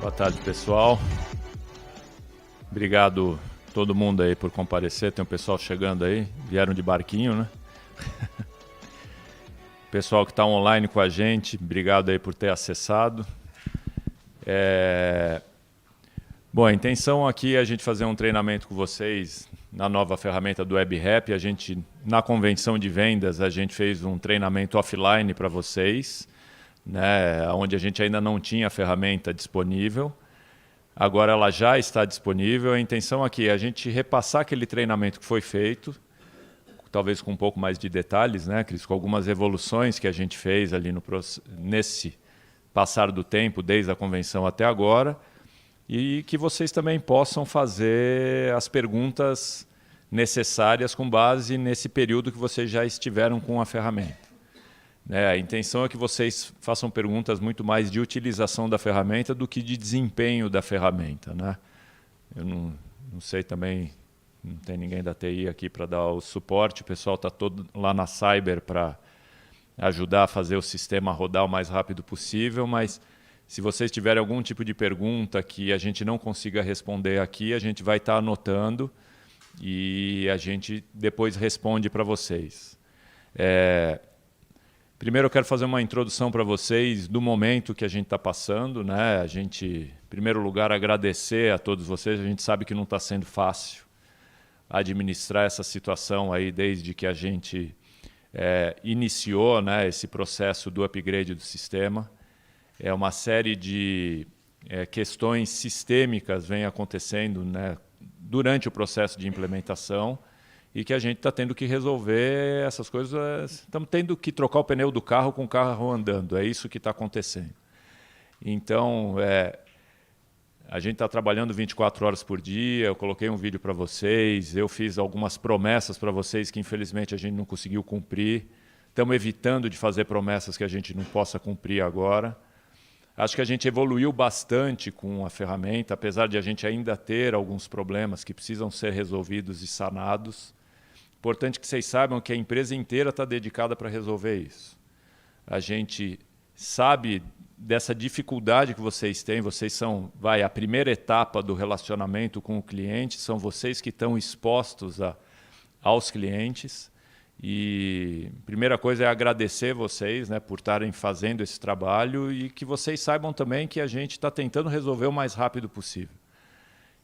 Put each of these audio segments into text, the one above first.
Boa tarde, pessoal. Obrigado todo mundo aí por comparecer. Tem um pessoal chegando aí, vieram de barquinho, né? Pessoal que está online com a gente, obrigado aí por ter acessado. Bom, a intenção aqui é a gente fazer um treinamento com vocês na nova ferramenta do WebRap. A gente, na convenção de vendas, a gente fez um treinamento offline para vocês, né, onde a gente ainda não tinha a ferramenta disponível. Agora ela já está disponível. A intenção aqui é a gente repassar aquele treinamento que foi feito, talvez com um pouco mais de detalhes, né, Cris, com algumas evoluções que a gente fez ali nesse passar do tempo, desde a convenção até agora, e que vocês também possam fazer as perguntas necessárias com base nesse período que vocês já estiveram com a ferramenta. A intenção é que vocês façam perguntas muito mais de utilização da ferramenta do que de desempenho da ferramenta, né? Eu não sei também, não tem ninguém da TI aqui para dar o suporte, o pessoal está todo lá na Cyber para ajudar a fazer o sistema rodar o mais rápido possível, mas se vocês tiverem algum tipo de pergunta que a gente não consiga responder aqui, a gente vai estar anotando e a gente depois responde para vocês. Primeiro eu quero fazer uma introdução para vocês do momento que a gente está passando, né? A gente, em primeiro lugar, agradecer a todos vocês. A gente sabe que não está sendo fácil administrar essa situação aí desde que a gente iniciou, né, esse processo do upgrade do sistema. Uma série de questões sistêmicas vem acontecendo, né, durante o processo de implementação e que a gente está tendo que resolver essas coisas. Estamos tendo que trocar o pneu do carro com o carro andando. É isso que está acontecendo. Então, a gente está trabalhando 24 horas por dia. Eu coloquei um vídeo para vocês. Eu fiz algumas promessas para vocês que, infelizmente, a gente não conseguiu cumprir. Estamos evitando de fazer promessas que a gente não possa cumprir agora. Acho que a gente evoluiu bastante com a ferramenta, apesar de a gente ainda ter alguns problemas que precisam ser resolvidos e sanados. Importante que vocês saibam que a empresa inteira está dedicada para resolver isso. A gente sabe dessa dificuldade que vocês têm. Vocês são, a primeira etapa do relacionamento com o cliente, são vocês que estão expostos aos clientes. E a primeira coisa é agradecer vocês, né, por estarem fazendo esse trabalho e que vocês saibam também que a gente está tentando resolver o mais rápido possível.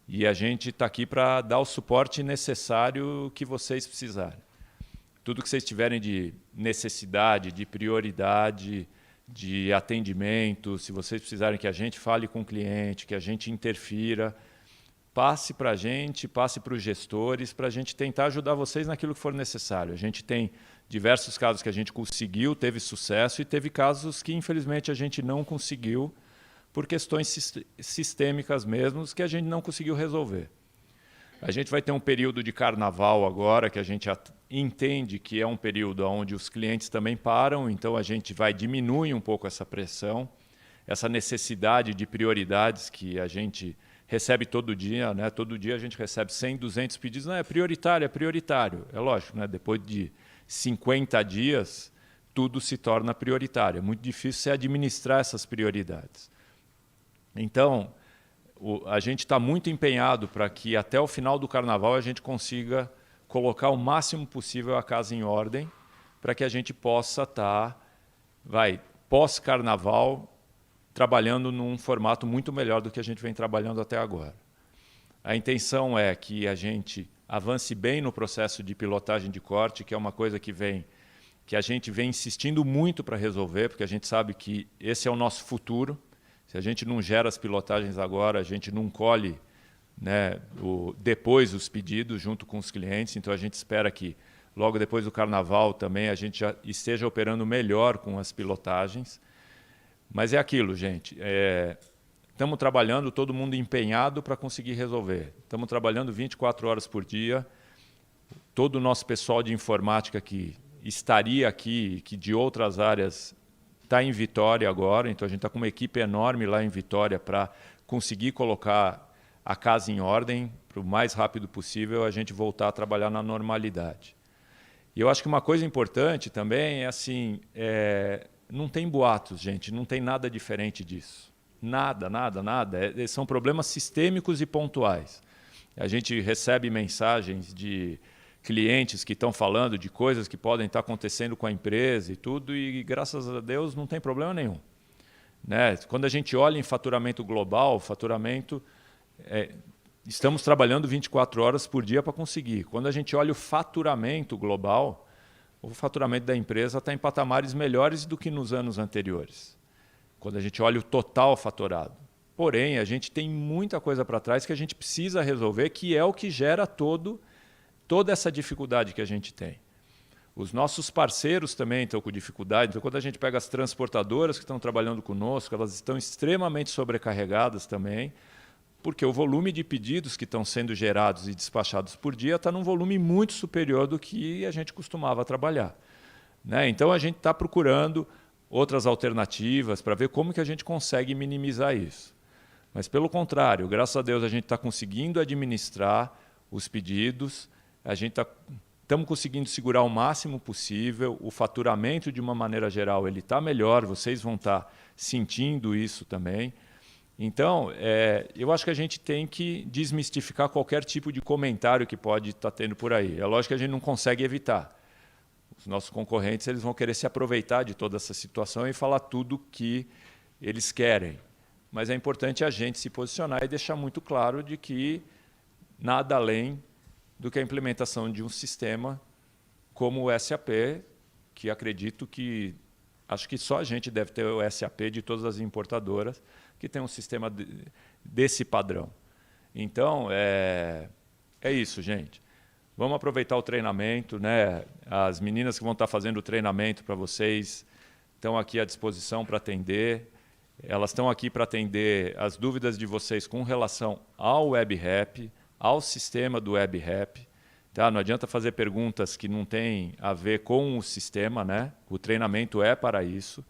E a gente está aqui para dar o suporte necessário que vocês precisarem. Tudo que vocês tiverem de necessidade, de prioridade, de atendimento, se vocês precisarem que a gente fale com o cliente, que a gente interfira, passe para a gente, passe para os gestores, para a gente tentar ajudar vocês naquilo que for necessário. A gente tem diversos casos que a gente conseguiu, teve sucesso, e teve casos que, infelizmente, a gente não conseguiu, por questões sistêmicas mesmo, que a gente não conseguiu resolver. A gente vai ter um período de carnaval agora, que a gente entende que é um período onde os clientes também param, então a gente vai diminuir um pouco essa pressão, essa necessidade de prioridades que a gente recebe todo dia, né? Todo dia a gente recebe 100, 200 pedidos. Não, é prioritário, é prioritário. É lógico, né? Depois de 50 dias, tudo se torna prioritário. É muito difícil você administrar essas prioridades. Então, a gente está muito empenhado para que até o final do carnaval a gente consiga colocar o máximo possível a casa em ordem para que a gente possa estar, pós-carnaval, trabalhando num formato muito melhor do que a gente vem trabalhando até agora. A intenção é que a gente avance bem no processo de pilotagem de corte, que é uma coisa que a gente vem insistindo muito para resolver, porque a gente sabe que esse é o nosso futuro. Se a gente não gera as pilotagens agora, a gente não colhe, né, depois os pedidos junto com os clientes. Então a gente espera que logo depois do carnaval também a gente já esteja operando melhor com as pilotagens. Mas é aquilo, gente. Estamos trabalhando, todo mundo empenhado para conseguir resolver. Estamos trabalhando 24 horas por dia. Todo o nosso pessoal de informática que estaria aqui, que de outras áreas, está em Vitória agora. Então a gente está com uma equipe enorme lá em Vitória para conseguir colocar a casa em ordem para o mais rápido possível a gente voltar a trabalhar na normalidade. E eu acho que uma coisa importante também é assim, não tem boatos, gente, não tem nada diferente disso. Nada, nada, nada. São problemas sistêmicos e pontuais. A gente recebe mensagens de clientes que estão falando de coisas que podem estar acontecendo com a empresa e tudo, e graças a Deus não tem problema nenhum. Né? Quando a gente olha em faturamento global, estamos trabalhando 24 horas por dia para conseguir. Quando a gente olha o faturamento global, o faturamento da empresa está em patamares melhores do que nos anos anteriores. Quando a gente olha o total faturado. Porém, a gente tem muita coisa para trás que a gente precisa resolver, que é o que gera toda essa dificuldade que a gente tem. Os nossos parceiros também estão com dificuldade. Então, quando a gente pega as transportadoras que estão trabalhando conosco, elas estão extremamente sobrecarregadas também, porque o volume de pedidos que estão sendo gerados e despachados por dia está num volume muito superior do que a gente costumava trabalhar. Né? Então, a gente está procurando outras alternativas para ver como que a gente consegue minimizar isso. Mas, pelo contrário, graças a Deus, a gente está conseguindo administrar os pedidos, estamos conseguindo segurar o máximo possível, o faturamento, de uma maneira geral, ele está melhor, vocês vão estar sentindo isso também. Então, eu acho que a gente tem que desmistificar qualquer tipo de comentário que pode estar tendo por aí. É lógico que a gente não consegue evitar. Os nossos concorrentes eles vão querer se aproveitar de toda essa situação e falar tudo que eles querem. Mas é importante a gente se posicionar e deixar muito claro de que nada além do que a implementação de um sistema como o SAP, que acho que só a gente deve ter o SAP de todas as importadoras, que tem um sistema desse padrão. Então, é isso, gente. Vamos aproveitar o treinamento, né? As meninas que vão estar fazendo o treinamento para vocês estão aqui à disposição para atender. Elas estão aqui para atender as dúvidas de vocês com relação ao WebRap, ao sistema do WebRap. Tá? Não adianta fazer perguntas que não têm a ver com o sistema, né? O treinamento é para isso.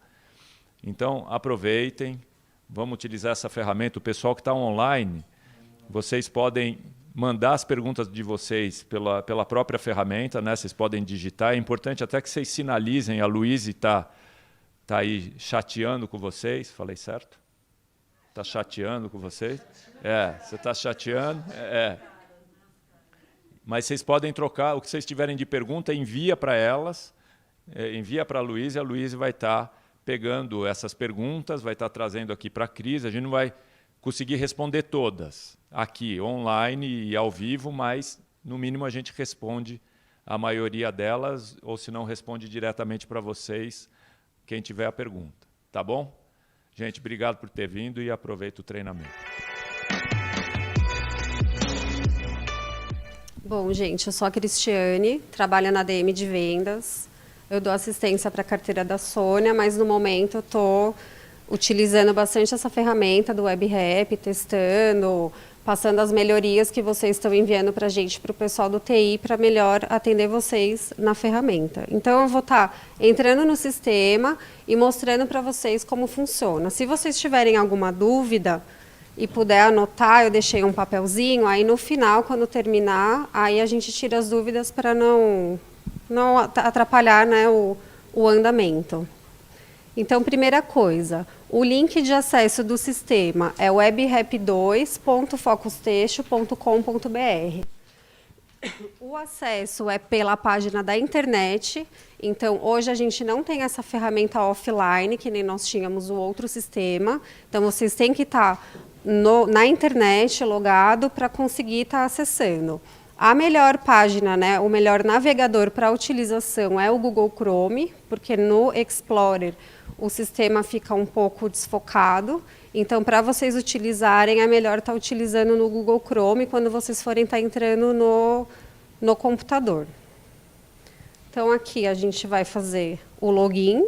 Então, aproveitem. Vamos utilizar essa ferramenta. O pessoal que está online, vocês podem mandar as perguntas de vocês pela própria ferramenta, né? Vocês podem digitar. É importante até que vocês sinalizem. A Luíse está aí chateando com vocês. Falei certo? Está chateando com vocês? Você está chateando? Mas vocês podem trocar. O que vocês tiverem de pergunta, envia para elas. Envia para a Luíse vai estar pegando essas perguntas, vai estar trazendo aqui para a Cris. A gente não vai conseguir responder todas aqui, online e ao vivo, mas, no mínimo, a gente responde a maioria delas, ou se não, responde diretamente para vocês, quem tiver a pergunta. Tá bom? Gente, obrigado por ter vindo e aproveita o treinamento. Bom, gente, eu sou a Cristiane, trabalho na DM de vendas. Eu dou assistência para a carteira da Sônia, mas no momento eu estou utilizando bastante essa ferramenta do WebRap, testando, passando as melhorias que vocês estão enviando para a gente, para o pessoal do TI, para melhor atender vocês na ferramenta. Então, eu vou estar entrando no sistema e mostrando para vocês como funciona. Se vocês tiverem alguma dúvida e puder anotar, eu deixei um papelzinho, aí no final, quando terminar, aí a gente tira as dúvidas para não atrapalhar, né, o andamento. Então, primeira coisa, o link de acesso do sistema é webrap2.focustexto.com.br. O acesso é pela página da internet. Então, hoje a gente não tem essa ferramenta offline, que nem nós tínhamos o outro sistema. Então, vocês têm que estar na internet, logado, para conseguir estar acessando. A melhor página, né, o melhor navegador para utilização é o Google Chrome, porque no Explorer o sistema fica um pouco desfocado. Então, para vocês utilizarem, é melhor estar utilizando no Google Chrome quando vocês forem estar entrando no computador. Então, aqui a gente vai fazer o login.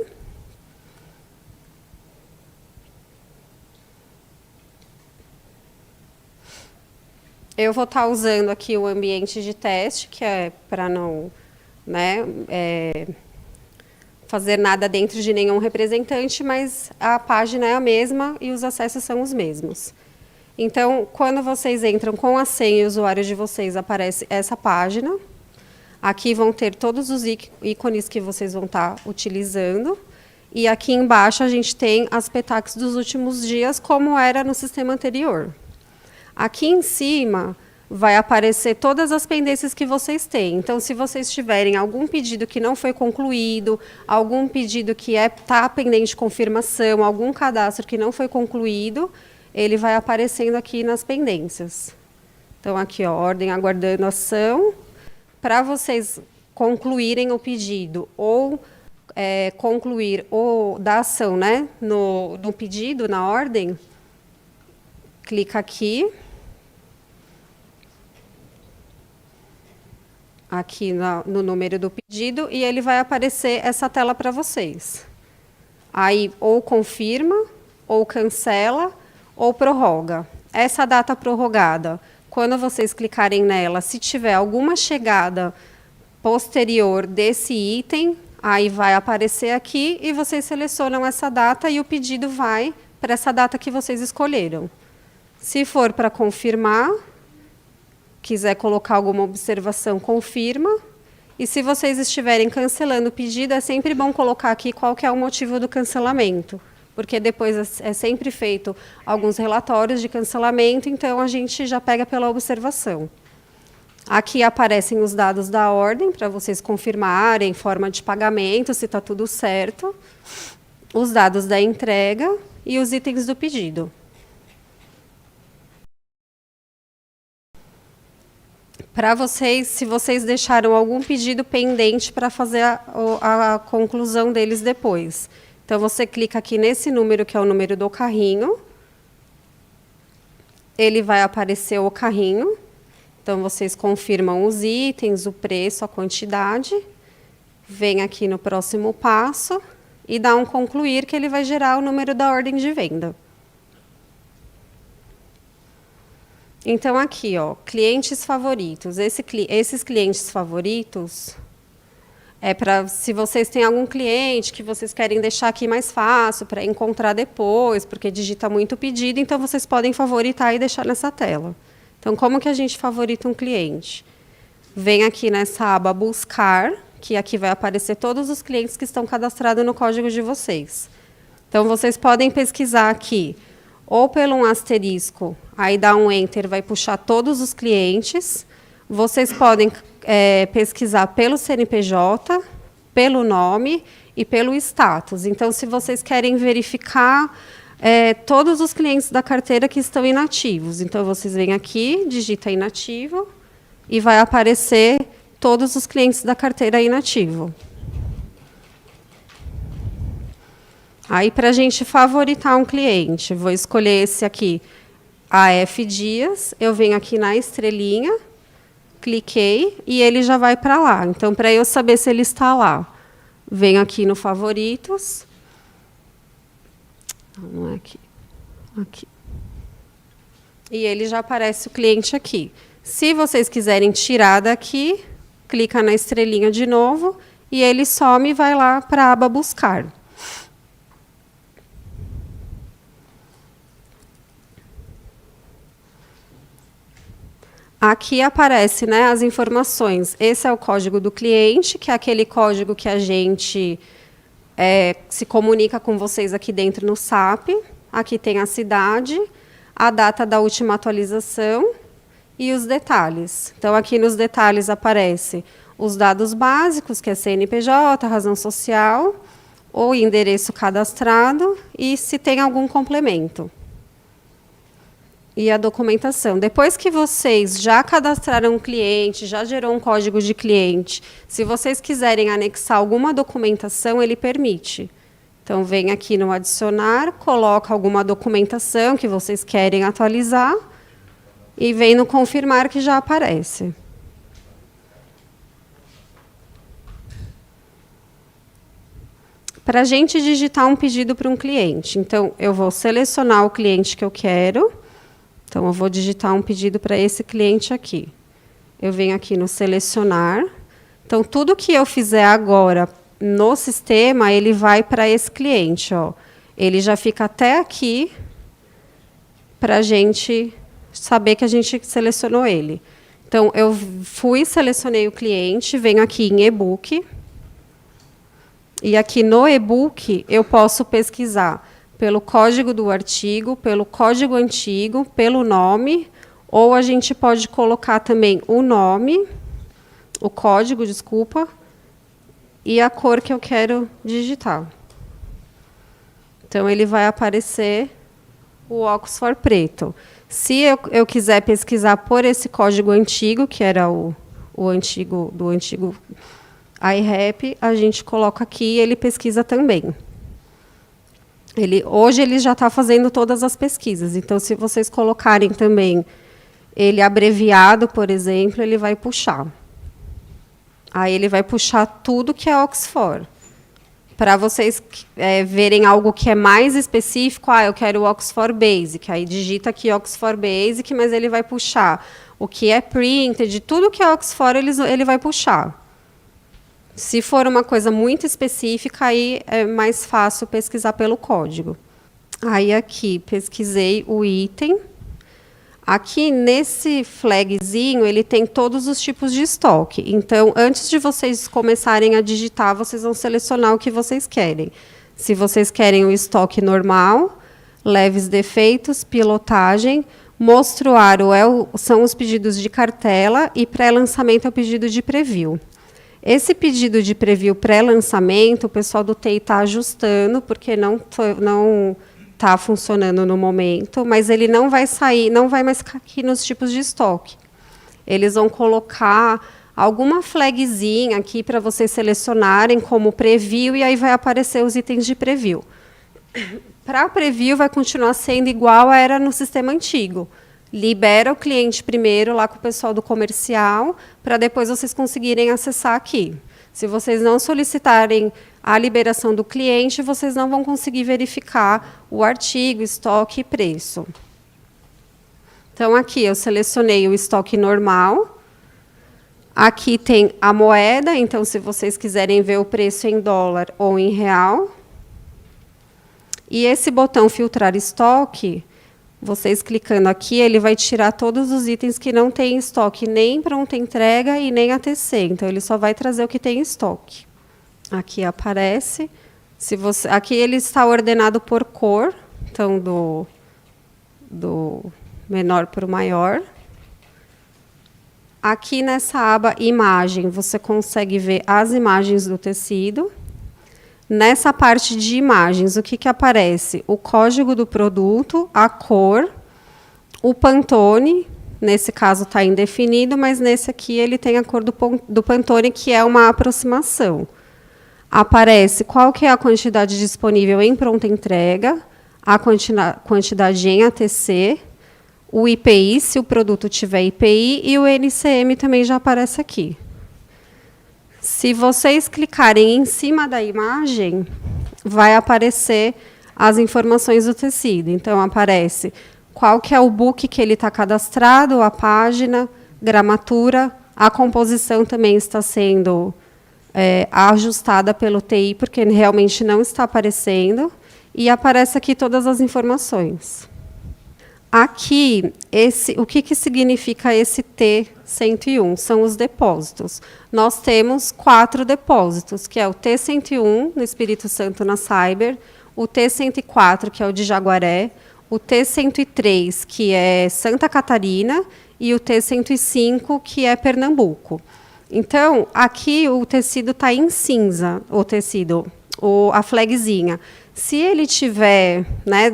Eu vou estar usando aqui o ambiente de teste, que é para não, né, fazer nada dentro de nenhum representante, mas a página é a mesma e os acessos são os mesmos. Então, quando vocês entram com a senha e o usuário de vocês, aparece essa página. Aqui vão ter todos os ícones que vocês vão estar utilizando. E aqui embaixo a gente tem as PETACs dos últimos dias, como era no sistema anterior. Aqui em cima vai aparecer todas as pendências que vocês têm. Então, se vocês tiverem algum pedido que não foi concluído, algum pedido que está pendente de confirmação, algum cadastro que não foi concluído, ele vai aparecendo aqui nas pendências. Então, aqui, ó, ordem aguardando ação. Para vocês concluírem o pedido ou concluir ou da ação, né, no pedido, na ordem, clica aqui no número do pedido e ele vai aparecer essa tela para vocês. Aí, ou confirma, ou cancela, ou prorroga. Essa data prorrogada, quando vocês clicarem nela, se tiver alguma chegada posterior desse item, aí vai aparecer aqui e vocês selecionam essa data e o pedido vai para essa data que vocês escolheram. Se for para confirmar, quiser colocar alguma observação, confirma. E se vocês estiverem cancelando o pedido, é sempre bom colocar aqui qual que é o motivo do cancelamento, porque depois é sempre feito alguns relatórios de cancelamento, então a gente já pega pela observação. Aqui aparecem os dados da ordem, para vocês confirmarem, forma de pagamento, se está tudo certo, os dados da entrega e os itens do pedido. Para vocês, se vocês deixaram algum pedido pendente para fazer a conclusão deles depois. Então, você clica aqui nesse número, que é o número do carrinho. Ele vai aparecer o carrinho. Então, vocês confirmam os itens, o preço, a quantidade. Vem aqui no próximo passo e dá um concluir, que ele vai gerar o número da ordem de venda. Então, aqui, ó, clientes favoritos. Esses clientes favoritos é para, se vocês têm algum cliente que vocês querem deixar aqui mais fácil para encontrar depois, porque digita muito pedido, então vocês podem favoritar e deixar nessa tela. Então, como que a gente favorita um cliente? Vem aqui nessa aba buscar, que aqui vai aparecer todos os clientes que estão cadastrados no código de vocês. Então, vocês podem pesquisar aqui, ou pelo um asterisco, aí dá um enter, vai puxar todos os clientes. Vocês podem pesquisar pelo CNPJ, pelo nome e pelo status. Então, se vocês querem verificar todos os clientes da carteira que estão inativos, então vocês vêm aqui, digita inativo e vai aparecer todos os clientes da carteira inativo. Aí, para a gente favoritar um cliente, vou escolher esse aqui, AF Dias, eu venho aqui na estrelinha, cliquei e ele já vai para lá. Então, para eu saber se ele está lá, venho aqui no favoritos. Não é aqui. Aqui. E ele já aparece o cliente aqui. Se vocês quiserem tirar daqui, clica na estrelinha de novo e ele some e vai lá para a aba buscar. Aqui aparece, né, as informações. Esse é o código do cliente, que é aquele código que a gente se comunica com vocês aqui dentro no SAP. Aqui tem a cidade, a data da última atualização e os detalhes. Então, aqui nos detalhes aparece os dados básicos, que é CNPJ, razão social, o endereço cadastrado e se tem algum complemento. E a documentação. Depois que vocês já cadastraram um cliente, já gerou um código de cliente, se vocês quiserem anexar alguma documentação, ele permite. Então, vem aqui no adicionar, coloca alguma documentação que vocês querem atualizar e vem no confirmar, que já aparece. Para a gente digitar um pedido para um cliente, então, eu vou selecionar o cliente que eu quero. Então, eu vou digitar um pedido para esse cliente aqui. Eu venho aqui no selecionar. Então, tudo que eu fizer agora no sistema, ele vai para esse cliente, ó. Ele já fica até aqui para a gente saber que a gente selecionou ele. Então, eu selecionei o cliente, venho aqui em e-book. E aqui no e-book eu posso pesquisar pelo código do artigo, pelo código antigo, pelo nome, ou a gente pode colocar também o nome, o código, desculpa, e a cor que eu quero digitar. Então, ele vai aparecer o Oxford preto. Se eu quiser pesquisar por esse código antigo, que era o antigo do antigo IRAP, a gente coloca aqui e ele pesquisa também. Hoje ele já está fazendo todas as pesquisas. Então, se vocês colocarem também ele abreviado, por exemplo, ele vai puxar. Aí ele vai puxar tudo que é Oxford. Para vocês verem algo que é mais específico, eu quero o Oxford Basic. Aí digita aqui Oxford Basic, mas ele vai puxar o que é printed, tudo que é Oxford ele vai puxar. Se for uma coisa muito específica, aí é mais fácil pesquisar pelo código. Aí aqui pesquisei o item. Aqui nesse flagzinho, ele tem todos os tipos de estoque. Então, antes de vocês começarem a digitar, vocês vão selecionar o que vocês querem. Se vocês querem o estoque normal, leves defeitos, pilotagem, mostruário são os pedidos de cartela e pré-lançamento é o pedido de preview. Esse pedido de preview pré-lançamento, o pessoal do TI está ajustando, porque não está funcionando no momento, mas ele não vai sair, não vai mais ficar aqui nos tipos de estoque. Eles vão colocar alguma flagzinha aqui para vocês selecionarem como preview, e aí vai aparecer os itens de preview. Para preview vai continuar sendo igual era no sistema antigo. Libera o cliente primeiro lá com o pessoal do comercial, para depois vocês conseguirem acessar aqui. Se vocês não solicitarem a liberação do cliente, vocês não vão conseguir verificar o artigo, estoque e preço. Então, aqui eu selecionei o estoque normal. Aqui tem a moeda, então, se vocês quiserem ver o preço em dólar ou em real. E esse botão filtrar estoque, vocês clicando aqui, ele vai tirar todos os itens que não têm estoque, nem pronta entrega e nem ATC. Então, ele só vai trazer o que tem em estoque. Aqui aparece. Aqui ele está ordenado por cor, então do menor para o maior. Aqui nessa aba imagem, você consegue ver as imagens do tecido. Nessa parte de imagens, o que aparece? O código do produto, a cor, o Pantone, nesse caso está indefinido, mas nesse aqui ele tem a cor do Pantone, que é uma aproximação. Aparece qual que é a quantidade disponível em pronta entrega, a quantidade em ATC, o IPI, se o produto tiver IPI, e o NCM também já aparece aqui. Se vocês clicarem em cima da imagem, vai aparecer as informações do tecido. Então, aparece qual que é o book que ele está cadastrado, a página, gramatura, a composição também está sendo ajustada pelo TI, porque realmente não está aparecendo, e aparece aqui todas as informações. Aqui, o que significa esse T101? São os depósitos. Nós temos 4 depósitos, que é o T101, no Espírito Santo, na Cyber, o T104, que é o de Jaguaré, o T103, que é Santa Catarina, e o T105, que é Pernambuco. Então, aqui o tecido está em cinza, a flagzinha. Se ele tiver,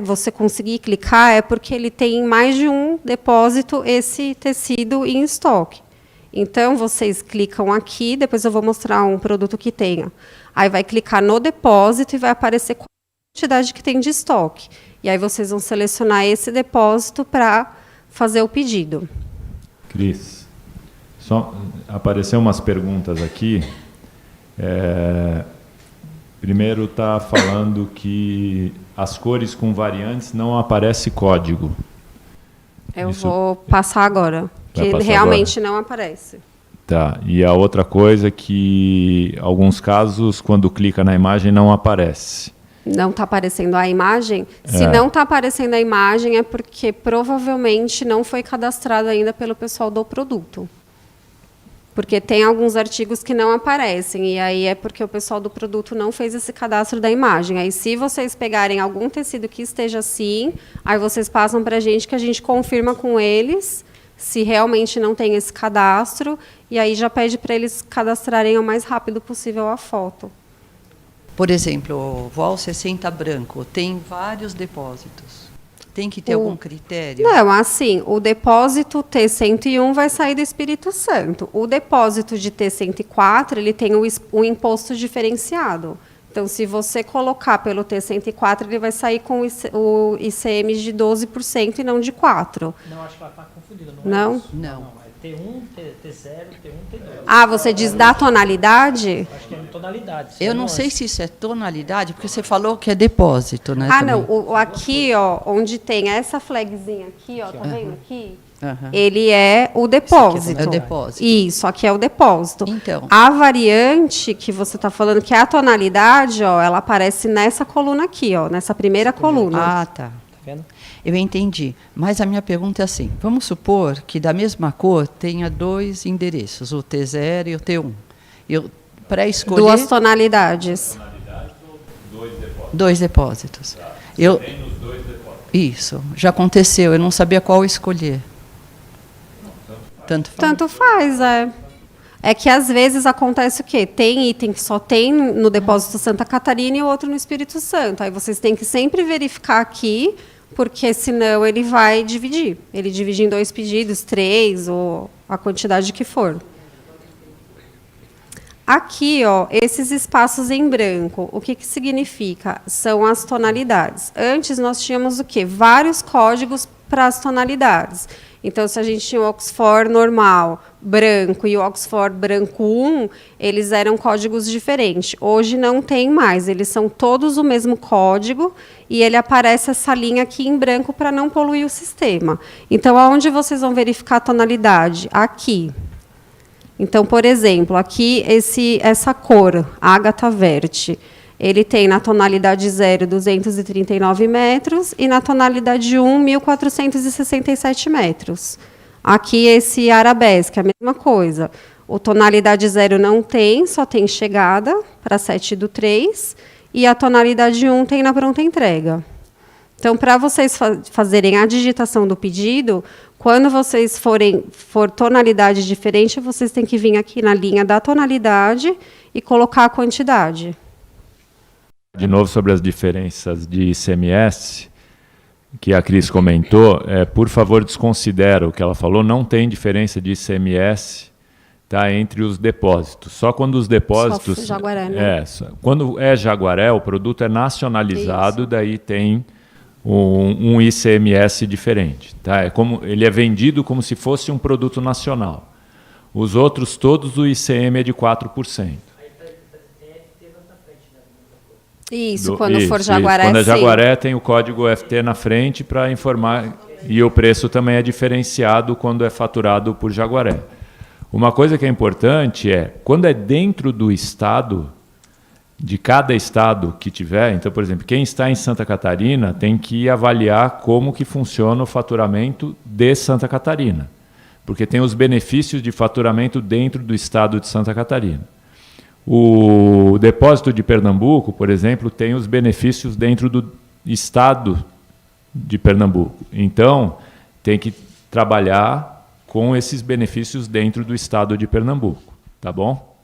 você conseguir clicar, é porque ele tem mais de um depósito esse tecido em estoque. Então, vocês clicam aqui, depois eu vou mostrar um produto que tenha. Aí vai clicar no depósito e vai aparecer qual a quantidade que tem de estoque. E aí vocês vão selecionar esse depósito para fazer o pedido. Cris, só apareceu umas perguntas aqui. Primeiro está falando que as cores com variantes não aparece código. Eu vou passar agora, que realmente não aparece. Tá. E a outra coisa é que, em alguns casos, quando clica na imagem, não aparece. Não está aparecendo a imagem? Se não está aparecendo a imagem, é porque provavelmente não foi cadastrado ainda pelo pessoal do produto. Porque tem alguns artigos que não aparecem, e aí é porque o pessoal do produto não fez esse cadastro da imagem. Aí, se vocês pegarem algum tecido que esteja assim, aí vocês passam para a gente, que a gente confirma com eles se realmente não tem esse cadastro, e aí já pede para eles cadastrarem o mais rápido possível a foto. Por exemplo, o VOL 60 branco tem vários depósitos. Tem que ter algum critério? Não, assim, o depósito T101 vai sair do Espírito Santo. O depósito de T104, ele tem o imposto diferenciado. Então, se você colocar pelo T104, ele vai sair com o ICM de 12% e não de 4%. Não, acho que ela está confundida. Não? É isso. Não. É T1, T0, T1, T2. Ah, você diz da tonalidade? Acho que é tonalidade. Eu não sei se isso é tonalidade, porque você falou que é depósito, né? Ah, também. não. Aqui, ó, onde tem essa flagzinha aqui, ó, tá vendo aqui? Aham. Ele é o depósito. É o depósito. Isso, aqui é o depósito. Então. A variante que você está falando, que é a tonalidade, ó, ela aparece nessa coluna aqui, ó, nessa primeira coluna. Ah, tá. Tá vendo? Eu entendi. Mas a minha pergunta é assim: vamos supor que da mesma cor tenha dois endereços, o T0 e o T1. Eu, para escolher. Duas tonalidades. Dois depósitos. Eu, isso. Já aconteceu. Eu não sabia qual escolher. Tanto faz. Tanto faz, é. É que às vezes acontece o quê? Tem item que só tem no depósito Santa Catarina e o outro no Espírito Santo. Aí vocês têm que sempre verificar aqui, porque senão ele vai dividir. Ele divide em 2 pedidos, 3, ou a quantidade que for. Aqui, ó, esses espaços em branco, o que significa? São as tonalidades. Antes nós tínhamos o quê? Vários códigos para as tonalidades. Então, se a gente tinha o Oxford normal, branco, e o Oxford branco 1, eles eram códigos diferentes. Hoje não tem mais, eles são todos o mesmo código, e ele aparece essa linha aqui em branco para não poluir o sistema. Então, aonde vocês vão verificar a tonalidade? Aqui. Então, por exemplo, aqui essa cor, Ágata Verte, ele tem na tonalidade 0, 239 metros, e na tonalidade 1, 1.467 metros. Aqui esse arabesque, a mesma coisa. O tonalidade 0 não tem, só tem chegada para 7/3, e a tonalidade 1 tem na pronta entrega. Então, para vocês fazerem a digitação do pedido, quando vocês for tonalidade diferente, vocês têm que vir aqui na linha da tonalidade e colocar a quantidade. De novo, sobre as diferenças de ICMS, que a Cris comentou, por favor, desconsidera o que ela falou, não tem diferença de ICMS, tá, entre os depósitos. Só quando os depósitos... Só Jaguaré, né? Quando é Jaguaré, o produto é nacionalizado, daí tem um ICMS diferente. Tá? Ele é vendido como se fosse um produto nacional. Os outros, todos, o ICM é de 4%. Isso, quando for Jaguaré, quando é sim. Jaguaré, tem o código FT na frente para informar, e o preço também é diferenciado quando é faturado por Jaguaré. Uma coisa que é importante é, quando é dentro do estado, de cada estado que tiver, então, por exemplo, quem está em Santa Catarina tem que avaliar como que funciona o faturamento de Santa Catarina, porque tem os benefícios de faturamento dentro do estado de Santa Catarina. O depósito de Pernambuco, por exemplo, tem os benefícios dentro do estado de Pernambuco. Então, tem que trabalhar com esses benefícios dentro do estado de Pernambuco, tá bom?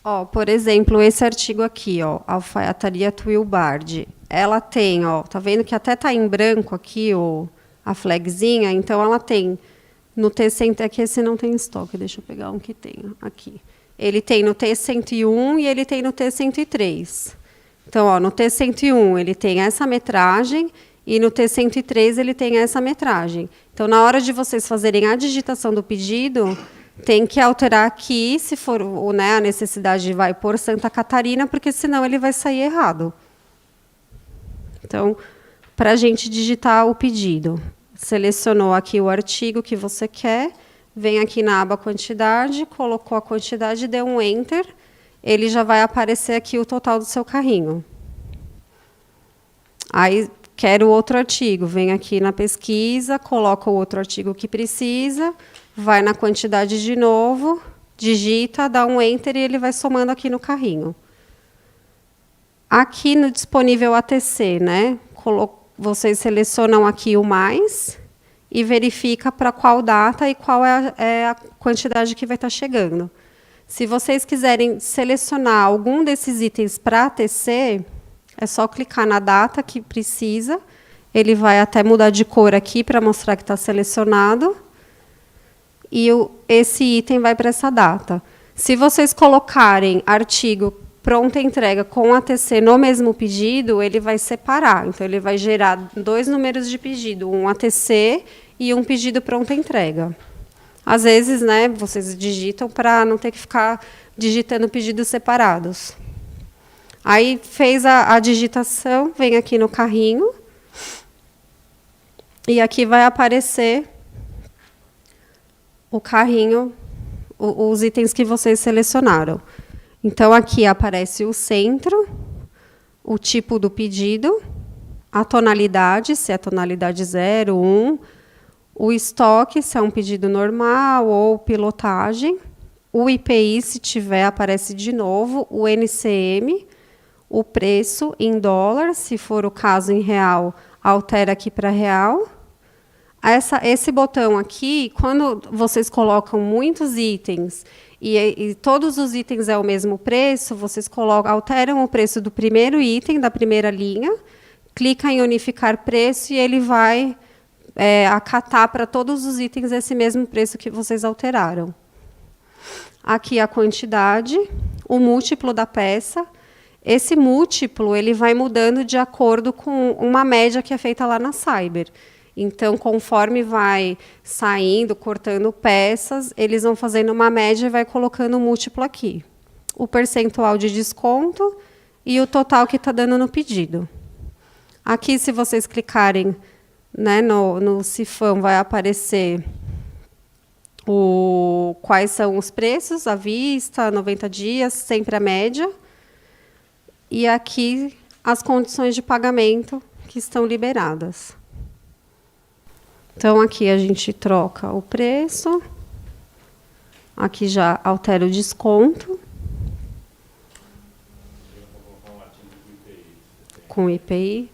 Ó, por exemplo, esse artigo aqui, ó, alfaiataria Twilbard, ela tem, ó, tá vendo que até tá em branco aqui, ó, a flagzinha, então ela tem no T100, aqui esse não tem estoque, deixa eu pegar um que tenha aqui. Ele tem no T101 e ele tem no T103. Então, ó, no T101 ele tem essa metragem e no T103 ele tem essa metragem. Então, na hora de vocês fazerem a digitação do pedido, tem que alterar aqui, se for, né, a necessidade vai por Santa Catarina, porque senão ele vai sair errado. Então, para a gente digitar o pedido, selecionou aqui o artigo que você quer, vem aqui na aba quantidade, colocou a quantidade, deu um Enter, ele já vai aparecer aqui o total do seu carrinho. Aí, quero outro artigo, vem aqui na pesquisa, coloca o outro artigo que precisa, vai na quantidade de novo, digita, dá um Enter e ele vai somando aqui no carrinho. Aqui no disponível ATC, né? Vocês selecionam aqui o mais e verifica para qual data e qual é a quantidade que vai estar chegando. Se vocês quiserem selecionar algum desses itens para ATC, é só clicar na data que precisa. Ele vai até mudar de cor aqui para mostrar que está selecionado. E esse item vai para essa data. Se vocês colocarem artigo pronta entrega com ATC no mesmo pedido, ele vai separar. Então, ele vai gerar 2 números de pedido, um ATC e um pedido pronta entrega. Às vezes, né, vocês digitam para não ter que ficar digitando pedidos separados. Aí, fez a digitação, vem aqui no carrinho. E aqui vai aparecer o carrinho, os itens que vocês selecionaram. Então, aqui aparece o centro, o tipo do pedido, a tonalidade, se é tonalidade 0, 1, o estoque, se é um pedido normal ou pilotagem, o IPI, se tiver, aparece de novo, o NCM, o preço em dólar, se for o caso em real, altera aqui para real. Esse botão aqui, quando vocês colocam muitos itens e todos os itens é o mesmo preço, vocês alteram o preço do primeiro item, da primeira linha, clica em unificar preço e ele vai acatar para todos os itens esse mesmo preço que vocês alteraram. Aqui a quantidade, o múltiplo da peça. Esse múltiplo ele vai mudando de acordo com uma média que é feita lá na Cyber. Então, conforme vai saindo, cortando peças, eles vão fazendo uma média e vai colocando um múltiplo aqui. O percentual de desconto e o total que está dando no pedido. Aqui, se vocês clicarem, né, no cifrão, vai aparecer quais são os preços, à vista, 90 dias, sempre a média. E aqui, as condições de pagamento que estão liberadas. Então, aqui a gente troca o preço. Aqui já altera o desconto. Com IPI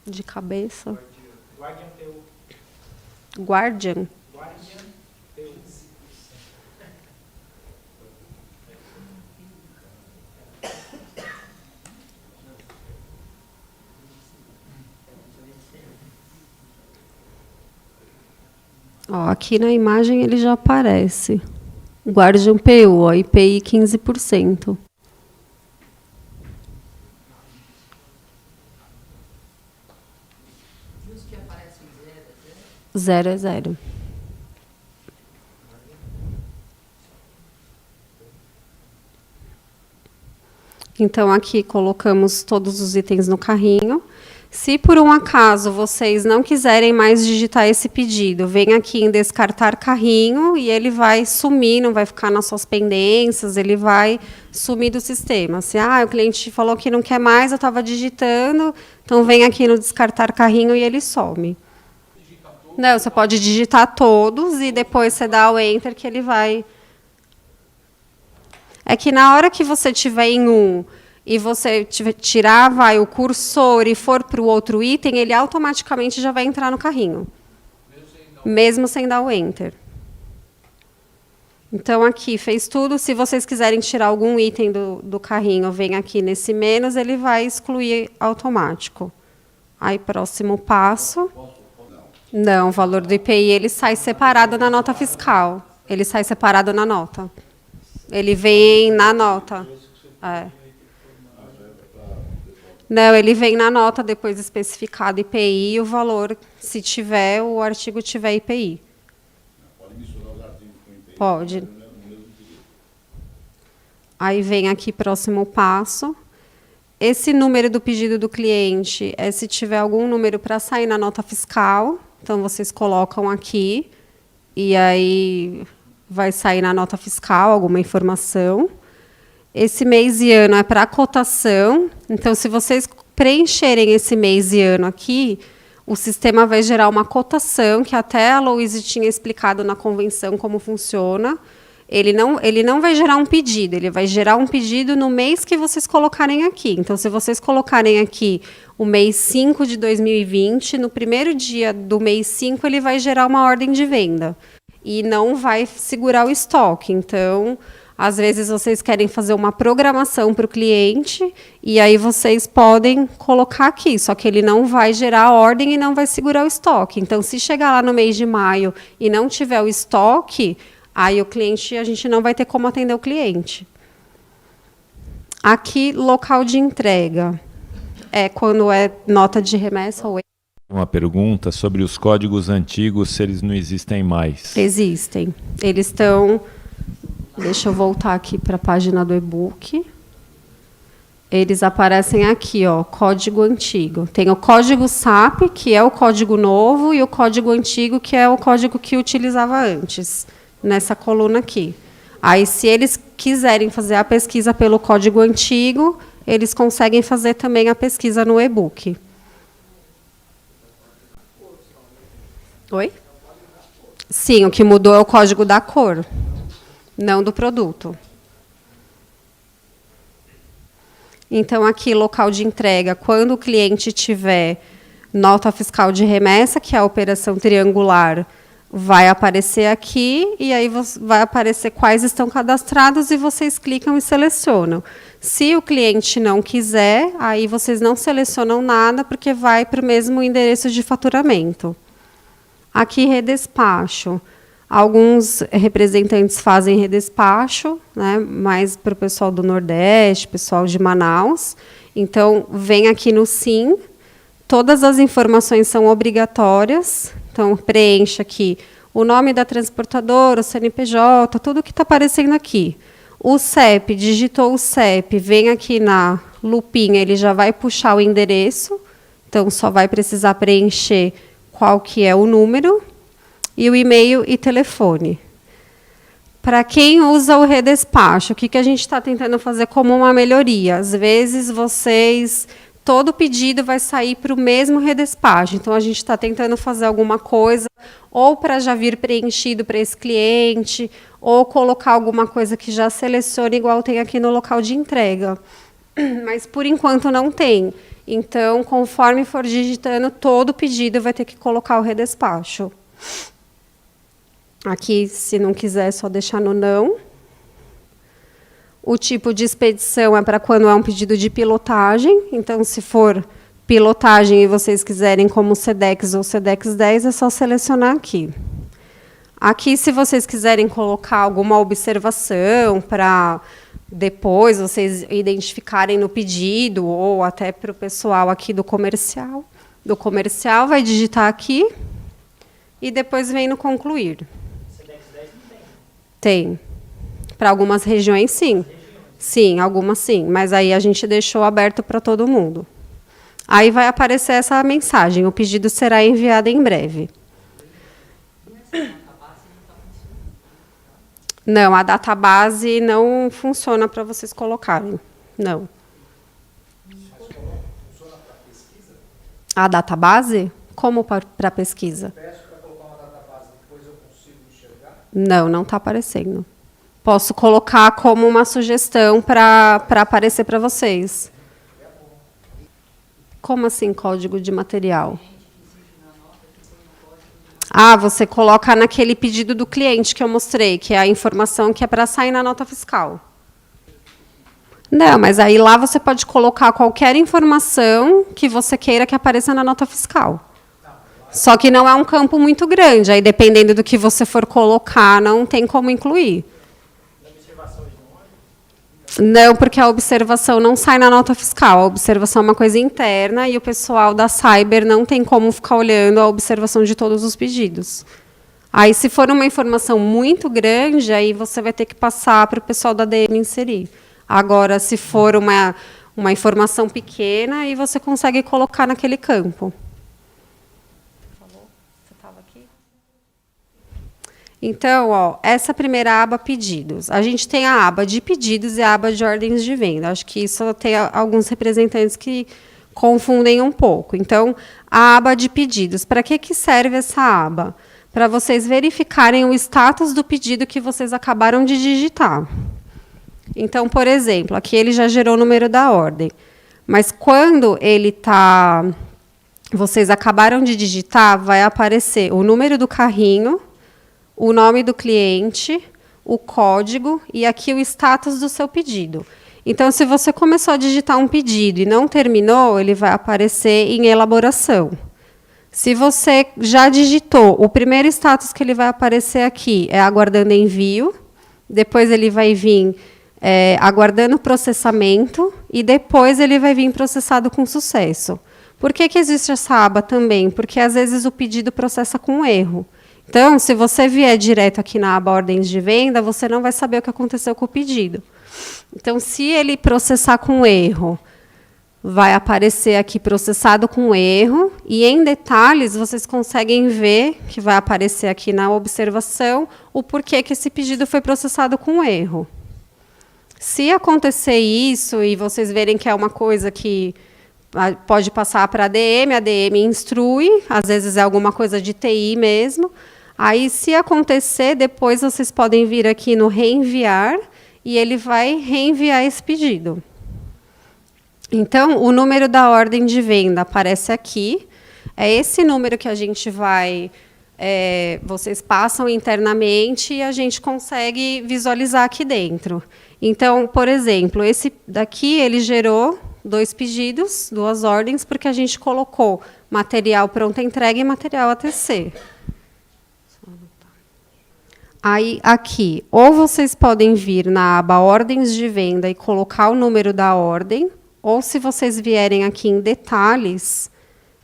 de cabeça. Guardian PU. Guardian. Guardian PU. Ó, aqui na imagem ele já aparece. Guardian PU, ó, IPI 15%. E os que aparecem 0 é 0. Então, aqui colocamos todos os itens no carrinho. Se, por um acaso, vocês não quiserem mais digitar esse pedido, vem aqui em descartar carrinho e ele vai sumir, não vai ficar nas suas pendências, ele vai sumir do sistema. Se o cliente falou que não quer mais, eu estava digitando, então vem aqui no descartar carrinho e ele some. Não, você pode digitar todos e depois você dá o Enter que ele vai... É que na hora que você estiver em um e você tirar o cursor e for para o outro item, ele automaticamente já vai entrar no carrinho. Mesmo sem dar o Enter. Então, aqui, fez tudo. Se vocês quiserem tirar algum item do carrinho, vem aqui nesse menos, ele vai excluir automático. Aí, próximo passo. Não, o valor do IPI ele sai separado na nota fiscal. Ele sai separado na nota. Ele vem na nota. É. Não, ele vem na nota depois especificado IPI e o valor, se tiver, o artigo tiver IPI. Pode misturar os artigos com IPI? Pode. Aí vem aqui próximo passo. Esse número do pedido do cliente é se tiver algum número para sair na nota fiscal. Então, vocês colocam aqui e aí vai sair na nota fiscal alguma informação. Esse mês e ano é para cotação. Então, se vocês preencherem esse mês e ano aqui, o sistema vai gerar uma cotação, que até a Louise tinha explicado na convenção como funciona. Ele não vai gerar um pedido, ele vai gerar um pedido no mês que vocês colocarem aqui. Então, se vocês colocarem aqui o mês 5 de 2020, no primeiro dia do mês 5, ele vai gerar uma ordem de venda. E não vai segurar o estoque. Então, às vezes, vocês querem fazer uma programação para o cliente, e aí vocês podem colocar aqui, só que ele não vai gerar a ordem e não vai segurar o estoque. Então, se chegar lá no mês de maio e não tiver o estoque, aí o cliente, a gente não vai ter como atender o cliente. Aqui, local de entrega. É quando é nota de remessa ou... Uma pergunta sobre os códigos antigos, se eles não existem mais. Existem. Eles estão... Deixa eu voltar aqui para a página do e-book. Eles aparecem aqui, ó, código antigo. Tem o código SAP, que é o código novo, e o código antigo, que é o código que utilizava antes, nessa coluna aqui. Aí, se eles quiserem fazer a pesquisa pelo código antigo, eles conseguem fazer também a pesquisa no e-book. Oi? Sim, o que mudou é o código da cor, não do produto. Então, aqui, local de entrega, quando o cliente tiver nota fiscal de remessa, que é a operação triangular, vai aparecer aqui, e aí vai aparecer quais estão cadastrados, e vocês clicam e selecionam. Se o cliente não quiser, aí vocês não selecionam nada, porque vai para o mesmo endereço de faturamento. Aqui, redespacho. Alguns representantes fazem redespacho, né, mais para o pessoal do Nordeste, pessoal de Manaus. Então, vem aqui no SIM, todas as informações são obrigatórias. Então, preencha aqui o nome da transportadora, o CNPJ, tudo que está aparecendo aqui. O CEP, digitou o CEP, vem aqui na lupinha, ele já vai puxar o endereço. Então, só vai precisar preencher qual que é o número, e o e-mail e telefone. Para quem usa o redespacho, o que a gente está tentando fazer como uma melhoria? Às vezes, todo pedido vai sair para o mesmo redespacho. Então, a gente está tentando fazer alguma coisa, ou para já vir preenchido para esse cliente, ou colocar alguma coisa que já selecione, igual tem aqui no local de entrega. Mas, por enquanto, não tem. Então, conforme for digitando, todo pedido vai ter que colocar o redespacho. Aqui, se não quiser, é só deixar no não. O tipo de expedição é para quando é um pedido de pilotagem. Então, se for pilotagem e vocês quiserem como SEDEX ou SEDEX 10, é só selecionar aqui. Aqui, se vocês quiserem colocar alguma observação para depois vocês identificarem no pedido, ou até para o pessoal aqui do comercial. Do comercial, vai digitar aqui e depois vem no concluir. SEDEX 10 não tem. Tem. Para algumas regiões, sim. Sim, algumas sim. Mas aí a gente deixou aberto para todo mundo. Aí vai aparecer essa mensagem. O pedido será enviado em breve. Não, a database não funciona para vocês colocarem. Não. A database? Como para pesquisa? Não, não está aparecendo. Posso colocar como uma sugestão para aparecer para vocês. Como assim, código de material? Ah, você coloca naquele pedido do cliente que eu mostrei, que é a informação que é para sair na nota fiscal. Não, mas aí lá você pode colocar qualquer informação que você queira que apareça na nota fiscal. Só que não é um campo muito grande. Aí, dependendo do que você for colocar, não tem como incluir. Não, porque a observação não sai na nota fiscal. A observação é uma coisa interna e o pessoal da Cyber não tem como ficar olhando a observação de todos os pedidos. Aí, se for uma informação muito grande, aí você vai ter que passar para o pessoal da DM inserir. Agora, se for uma informação pequena, aí você consegue colocar naquele campo. Então, ó, essa primeira aba, pedidos. A gente tem a aba de pedidos e a aba de ordens de venda. Acho que isso tem alguns representantes que confundem um pouco. Então, a aba de pedidos. Para que serve essa aba? Para vocês verificarem o status do pedido que vocês acabaram de digitar. Então, por exemplo, aqui ele já gerou o número da ordem. Mas quando ele está... Vocês acabaram de digitar, vai aparecer o número do carrinho, o nome do cliente, o código e aqui o status do seu pedido. Então, se você começou a digitar um pedido e não terminou, ele vai aparecer em elaboração. Se você já digitou, o primeiro status que ele vai aparecer aqui é aguardando envio, depois ele vai vir aguardando processamento e depois ele vai vir processado com sucesso. Por que existe essa aba também? Porque, às vezes, o pedido processa com erro. Então, se você vier direto aqui na aba ordens de venda, você não vai saber o que aconteceu com o pedido. Então, se ele processar com erro, vai aparecer aqui processado com erro, e em detalhes vocês conseguem ver, que vai aparecer aqui na observação, o porquê que esse pedido foi processado com erro. Se acontecer isso, e vocês verem que é uma coisa que pode passar para a ADM instrui, às vezes é alguma coisa de TI mesmo. Aí, se acontecer, depois vocês podem vir aqui no reenviar, e ele vai reenviar esse pedido. Então, o número da ordem de venda aparece aqui. É esse número que a gente vai... vocês passam internamente e a gente consegue visualizar aqui dentro. Então, por exemplo, esse daqui ele gerou 2 pedidos, 2 ordens, porque a gente colocou material pronta entrega e material ATC. Aí, aqui, ou vocês podem vir na aba ordens de venda e colocar o número da ordem, ou se vocês vierem aqui em detalhes,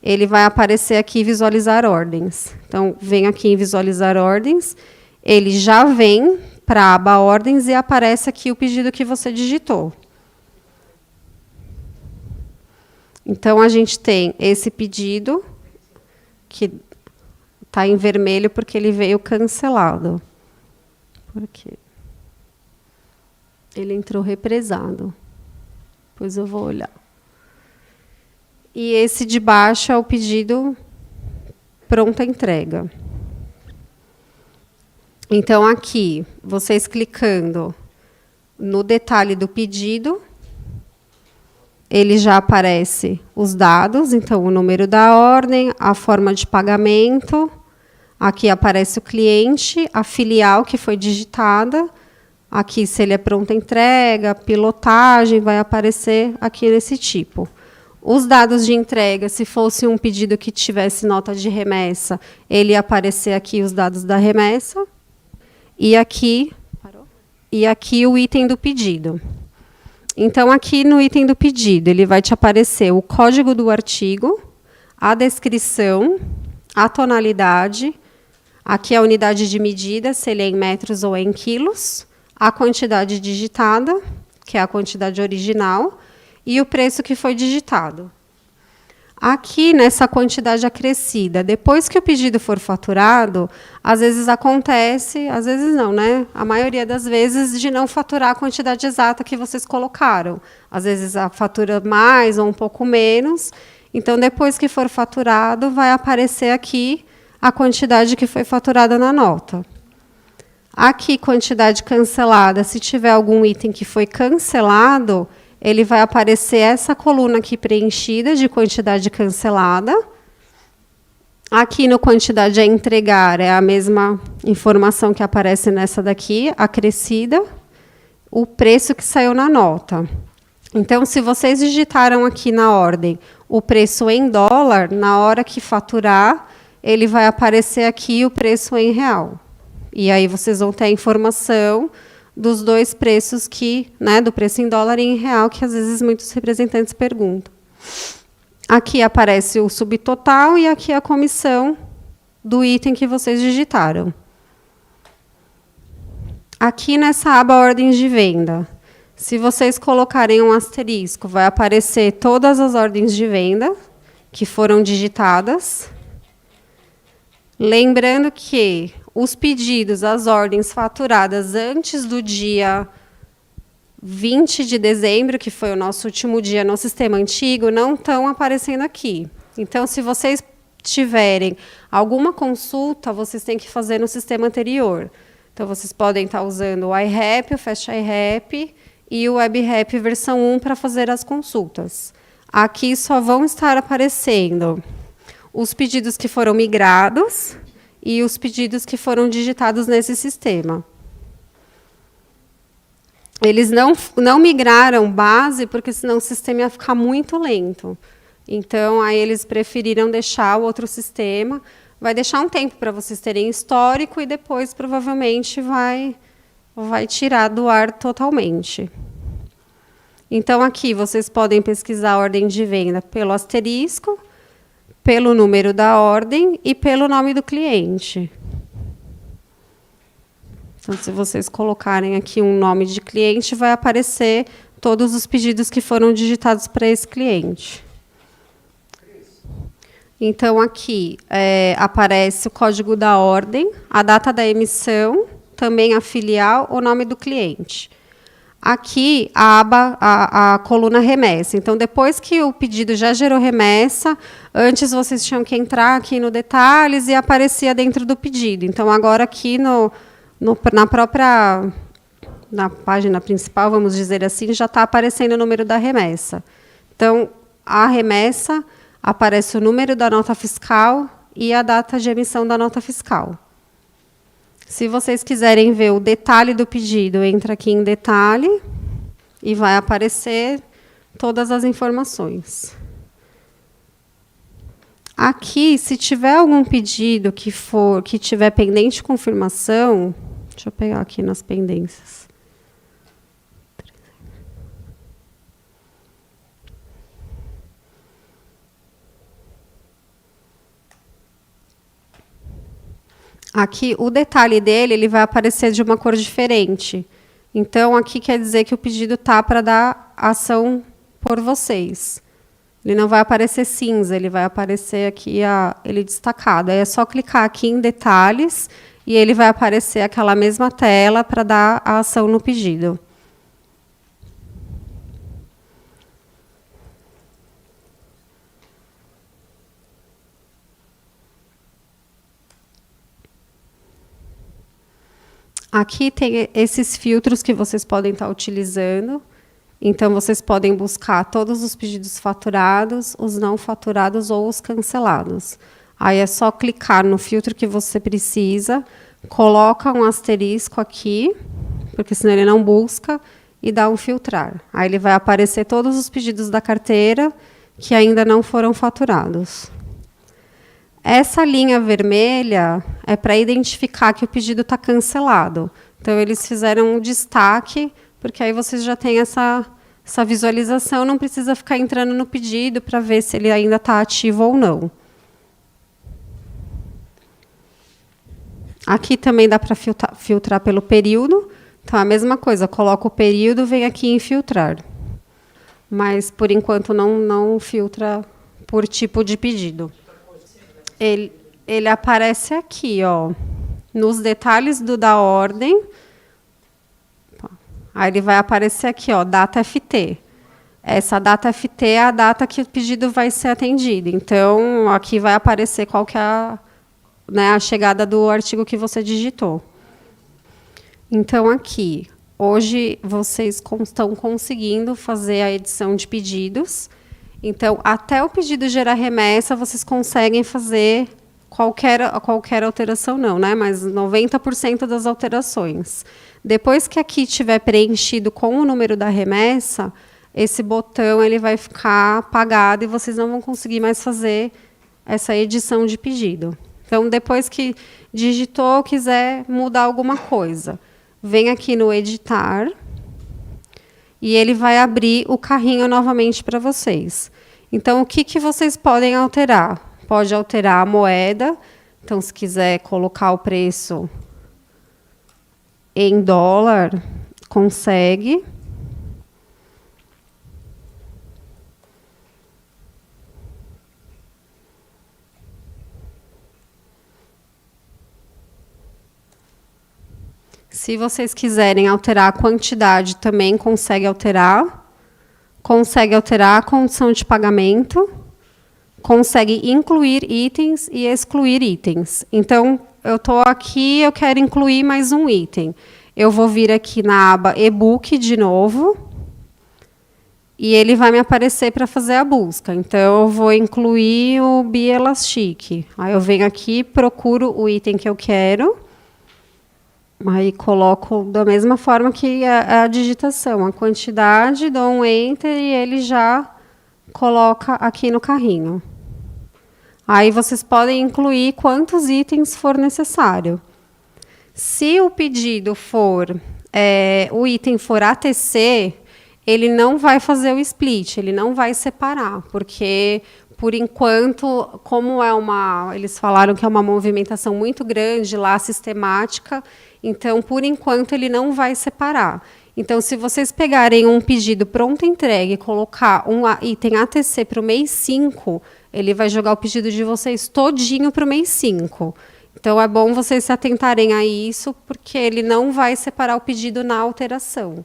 ele vai aparecer aqui visualizar ordens. Então, vem aqui em visualizar ordens, ele já vem para a aba ordens e aparece aqui o pedido que você digitou. Então, a gente tem esse pedido, que está em vermelho porque ele veio cancelado. Por quê? Ele entrou represado. Depois eu vou olhar. E esse de baixo é o pedido pronta entrega. Então, aqui, vocês clicando no detalhe do pedido, ele já aparece os dados, então, o número da ordem, a forma de pagamento, aqui aparece o cliente, a filial que foi digitada, aqui se ele é pronta entrega, pilotagem, vai aparecer aqui nesse tipo. Os dados de entrega, se fosse um pedido que tivesse nota de remessa, ele ia aparecer aqui os dados da remessa, e aqui o item do pedido. Então, aqui no item do pedido, ele vai te aparecer o código do artigo, a descrição, a tonalidade, aqui a unidade de medida, se ele é em metros ou em quilos, a quantidade digitada, que é a quantidade original, e o preço que foi digitado. Aqui, nessa quantidade acrescida, depois que o pedido for faturado, às vezes acontece, às vezes não, né? A maioria das vezes, de não faturar a quantidade exata que vocês colocaram. Às vezes, a fatura mais ou um pouco menos. Então, depois que for faturado, vai aparecer aqui a quantidade que foi faturada na nota. Aqui, quantidade cancelada, se tiver algum item que foi cancelado, ele vai aparecer essa coluna aqui preenchida de quantidade cancelada. Aqui no quantidade a entregar é a mesma informação que aparece nessa daqui, acrescida, o preço que saiu na nota. Então, se vocês digitaram aqui na ordem o preço em dólar, na hora que faturar, ele vai aparecer aqui o preço em real. E aí vocês vão ter a informação dos 2 preços que, né, do preço em dólar e em real, que às vezes muitos representantes perguntam. Aqui aparece o subtotal e aqui a comissão do item que vocês digitaram. Aqui nessa aba ordens de venda, se vocês colocarem um asterisco, vai aparecer todas as ordens de venda que foram digitadas. Lembrando que os pedidos, as ordens faturadas antes do dia 20 de dezembro, que foi o nosso último dia no sistema antigo, não estão aparecendo aqui. Então, se vocês tiverem alguma consulta, vocês têm que fazer no sistema anterior. Então, vocês podem estar usando o iRap, o Fast iRap e o WebRap versão 1 para fazer as consultas. Aqui só vão estar aparecendo os pedidos que foram migrados e os pedidos que foram digitados nesse sistema. Eles não migraram base, porque senão o sistema ia ficar muito lento. Então, aí eles preferiram deixar o outro sistema. Vai deixar um tempo para vocês terem histórico e depois, provavelmente, vai tirar do ar totalmente. Então, aqui vocês podem pesquisar a ordem de venda pelo asterisco, pelo número da ordem e pelo nome do cliente. Então, se vocês colocarem aqui um nome de cliente, vai aparecer todos os pedidos que foram digitados para esse cliente. Então, aqui aparece o código da ordem, a data da emissão, também a filial, o nome do cliente. Aqui, a aba, a coluna remessa. Então, depois que o pedido já gerou remessa, antes vocês tinham que entrar aqui no detalhes e aparecia dentro do pedido. Então, agora aqui na página principal, vamos dizer assim, já está aparecendo o número da remessa. Então, a remessa aparece o número da nota fiscal e a data de emissão da nota fiscal. Se vocês quiserem ver o detalhe do pedido, entra aqui em detalhe e vai aparecer todas as informações. Aqui, se tiver algum pedido que tiver pendente de confirmação, deixa eu pegar aqui nas pendências. Aqui, o detalhe dele, ele vai aparecer de uma cor diferente. Então, aqui quer dizer que o pedido está para dar ação por vocês. Ele não vai aparecer cinza, ele vai aparecer aqui ele destacado. Aí é só clicar aqui em detalhes e ele vai aparecer aquela mesma tela para dar a ação no pedido. Aqui tem esses filtros que vocês podem estar utilizando. Então, vocês podem buscar todos os pedidos faturados, os não faturados ou os cancelados. Aí é só clicar no filtro que você precisa, coloca um asterisco aqui, porque senão ele não busca, e dá um filtrar. Aí ele vai aparecer todos os pedidos da carteira que ainda não foram faturados. Essa linha vermelha é para identificar que o pedido está cancelado. Então, eles fizeram um destaque, porque aí vocês já têm essa visualização, não precisa ficar entrando no pedido para ver se ele ainda está ativo ou não. Aqui também dá para filtrar pelo período. Então, a mesma coisa, coloca o período, vem aqui em filtrar. Mas, por enquanto, não filtra por tipo de pedido. Ele aparece aqui, ó, nos detalhes da ordem. Aí ele vai aparecer aqui, ó, data FT. Essa data FT é a data que o pedido vai ser atendido. Então, aqui vai aparecer qual que é a chegada do artigo que você digitou. Então, aqui, hoje vocês estão conseguindo fazer a edição de pedidos. Então, até o pedido gerar remessa, vocês conseguem fazer qualquer alteração, não, né? Mas 90% das alterações. Depois que aqui estiver preenchido com o número da remessa, esse botão ele vai ficar apagado e vocês não vão conseguir mais fazer essa edição de pedido. Então, depois que digitou, quiser mudar alguma coisa, vem aqui no editar e ele vai abrir o carrinho novamente para vocês. Então, o que vocês podem alterar? Pode alterar a moeda. Então, se quiser colocar o preço em dólar, consegue. Se vocês quiserem alterar a quantidade, também consegue alterar. Consegue alterar a condição de pagamento. Consegue incluir itens e excluir itens. Então, eu estou aqui, eu quero incluir mais um item. Eu vou vir aqui na aba e-book de novo. E ele vai me aparecer para fazer a busca. Então, eu vou incluir o Bielastic. Aí eu venho aqui, procuro o item que eu quero. Aí coloco da mesma forma que a digitação, a quantidade, dou um Enter e ele já coloca aqui no carrinho. Aí vocês podem incluir quantos itens for necessário. Se o pedido for, o item for ATC, ele não vai fazer o split, ele não vai separar, porque, por enquanto, como eles falaram que é uma movimentação muito grande lá, sistemática, então, por enquanto, ele não vai separar. Então, se vocês pegarem um pedido pronto entregue e colocar um item ATC para o mês 5, ele vai jogar o pedido de vocês todinho para o mês 5. Então, é bom vocês se atentarem a isso, porque ele não vai separar o pedido na alteração.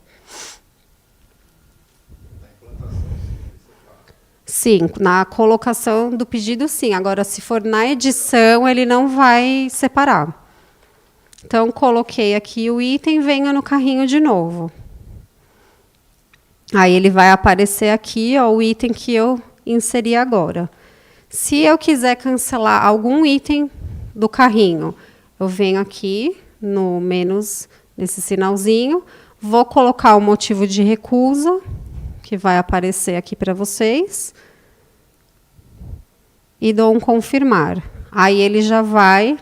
Sim, na colocação do pedido, sim. Agora, se for na edição, ele não vai separar. Então, coloquei aqui o item, venho no carrinho de novo. Aí, ele vai aparecer aqui, ó, o item que eu inseri agora. Se eu quiser cancelar algum item do carrinho, eu venho aqui no menos, nesse sinalzinho, vou colocar o motivo de recusa, que vai aparecer aqui para vocês, e dou um confirmar. Aí ele já vai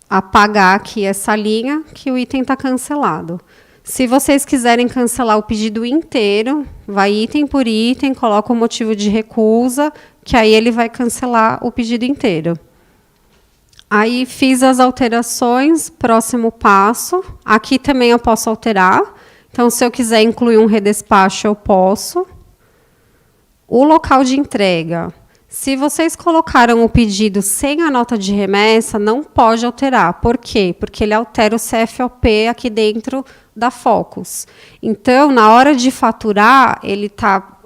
apagar aqui essa linha que o item está cancelado. Se vocês quiserem cancelar o pedido inteiro, vai item por item, coloca o motivo de recusa, que aí ele vai cancelar o pedido inteiro. Aí fiz as alterações, próximo passo. Aqui também eu posso alterar. Então, se eu quiser incluir um redespacho, eu posso. O local de entrega. Se vocês colocaram o pedido sem a nota de remessa, não pode alterar. Por quê? Porque ele altera o CFOP aqui dentro da Focus. Então, na hora de faturar, ele está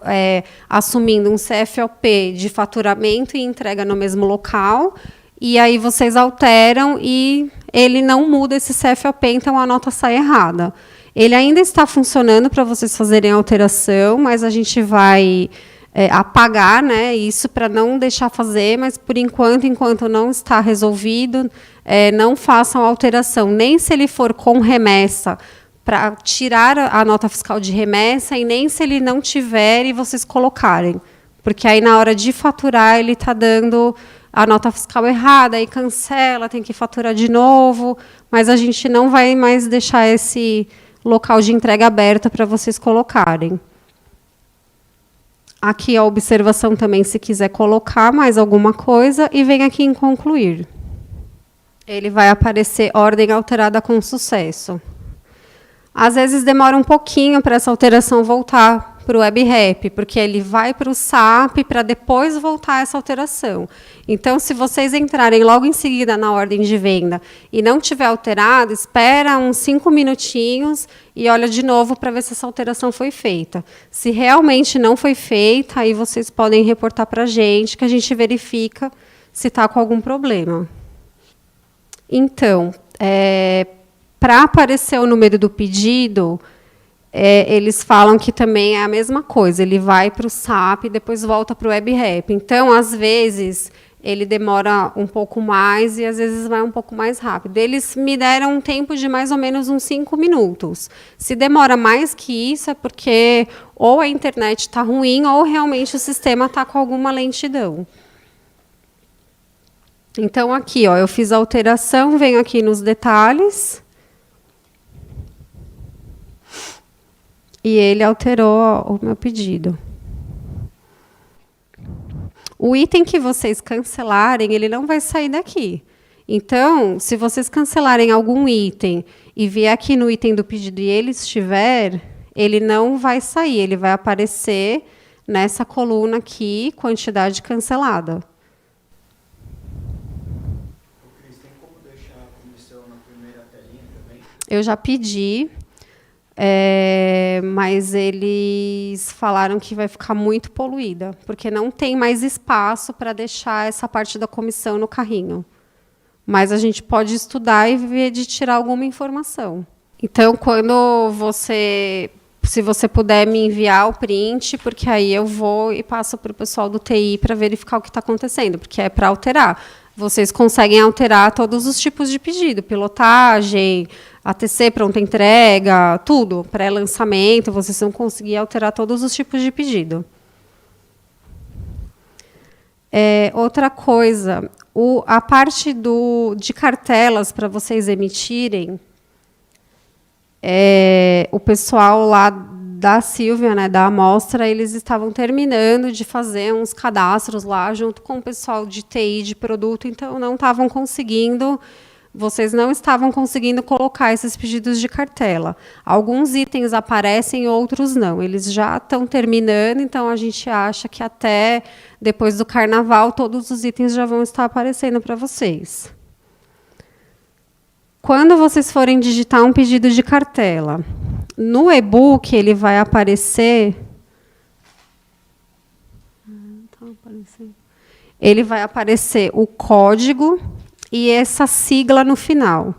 assumindo um CFOP de faturamento e entrega no mesmo local. E aí vocês alteram e ele não muda esse CFOP, então a nota sai errada. Ele ainda está funcionando para vocês fazerem a alteração, mas a gente vai apagar, né, isso para não deixar fazer, mas por enquanto não está resolvido, não façam alteração, nem se ele for com remessa, para tirar a nota fiscal de remessa, e nem se ele não tiver e vocês colocarem. Porque aí, na hora de faturar, ele está dando a nota fiscal errada, aí cancela, tem que faturar de novo, mas a gente não vai mais deixar esse local de entrega aberto para vocês colocarem. Aqui a observação também, se quiser colocar mais alguma coisa, e vem aqui em concluir. Ele vai aparecer ordem alterada com sucesso. Às vezes demora um pouquinho para essa alteração voltar para o WebRap, porque ele vai para o SAP para depois voltar essa alteração. Então, se vocês entrarem logo em seguida na ordem de venda e não tiver alterado, espera uns 5 minutinhos e olha de novo para ver se essa alteração foi feita. Se realmente não foi feita, aí vocês podem reportar para a gente, que a gente verifica se está com algum problema. Então, para aparecer o número do pedido, eles falam que também é a mesma coisa. Ele vai para o SAP e depois volta para o WebRap. Então, às vezes, ele demora um pouco mais e, às vezes, vai um pouco mais rápido. Eles me deram um tempo de mais ou menos uns 5 minutos. Se demora mais que isso, é porque ou a internet está ruim ou realmente o sistema está com alguma lentidão. Então, aqui, ó, eu fiz a alteração, venho aqui nos detalhes. E ele alterou o meu pedido. O item que vocês cancelarem, ele não vai sair daqui. Então, se vocês cancelarem algum item e vier aqui no item do pedido e ele estiver, ele não vai sair, ele vai aparecer nessa coluna aqui, quantidade cancelada. Cris, tem como deixar a comissão na primeira telinha também? Eu já pedi, mas eles falaram que vai ficar muito poluída, porque não tem mais espaço para deixar essa parte da comissão no carrinho. Mas a gente pode estudar e ver de tirar alguma informação. Então, se você puder me enviar o print, porque aí eu vou e passo para o pessoal do TI para verificar o que está acontecendo, porque é para alterar. Vocês conseguem alterar todos os tipos de pedido, pilotagem, ATC, pronta entrega, tudo, pré-lançamento, vocês vão conseguir alterar todos os tipos de pedido. Outra coisa, a parte de cartelas para vocês emitirem, o pessoal lá da Silvia, né, da amostra, eles estavam terminando de fazer uns cadastros lá junto com o pessoal de TI de produto, então vocês não estavam conseguindo colocar esses pedidos de cartela. Alguns itens aparecem, outros não. Eles já estão terminando, então a gente acha que até depois do carnaval todos os itens já vão estar aparecendo para vocês. Quando vocês forem digitar um pedido de cartela, no e-book ele vai aparecer. Ele vai aparecer o código e essa sigla no final.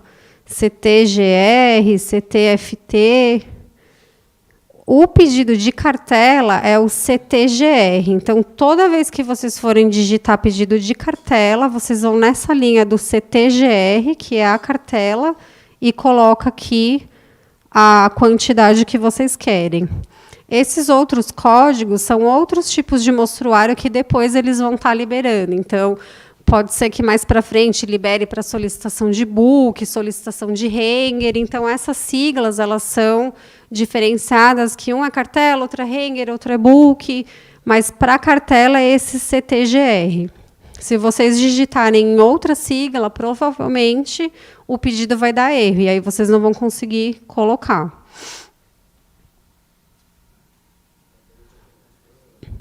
CTGR, CTFT. O pedido de cartela é o CTGR. Então, toda vez que vocês forem digitar pedido de cartela, vocês vão nessa linha do CTGR, que é a cartela, e coloca aqui a quantidade que vocês querem. Esses outros códigos são outros tipos de mostruário que depois eles vão estar liberando. Então, pode ser que mais para frente libere para solicitação de book, solicitação de hanger. Então, essas siglas elas são diferenciadas, que um é cartela, outro é hanger, outro é book, mas para a cartela é esse CTGR. Se vocês digitarem em outra sigla, provavelmente o pedido vai dar erro, e aí vocês não vão conseguir colocar.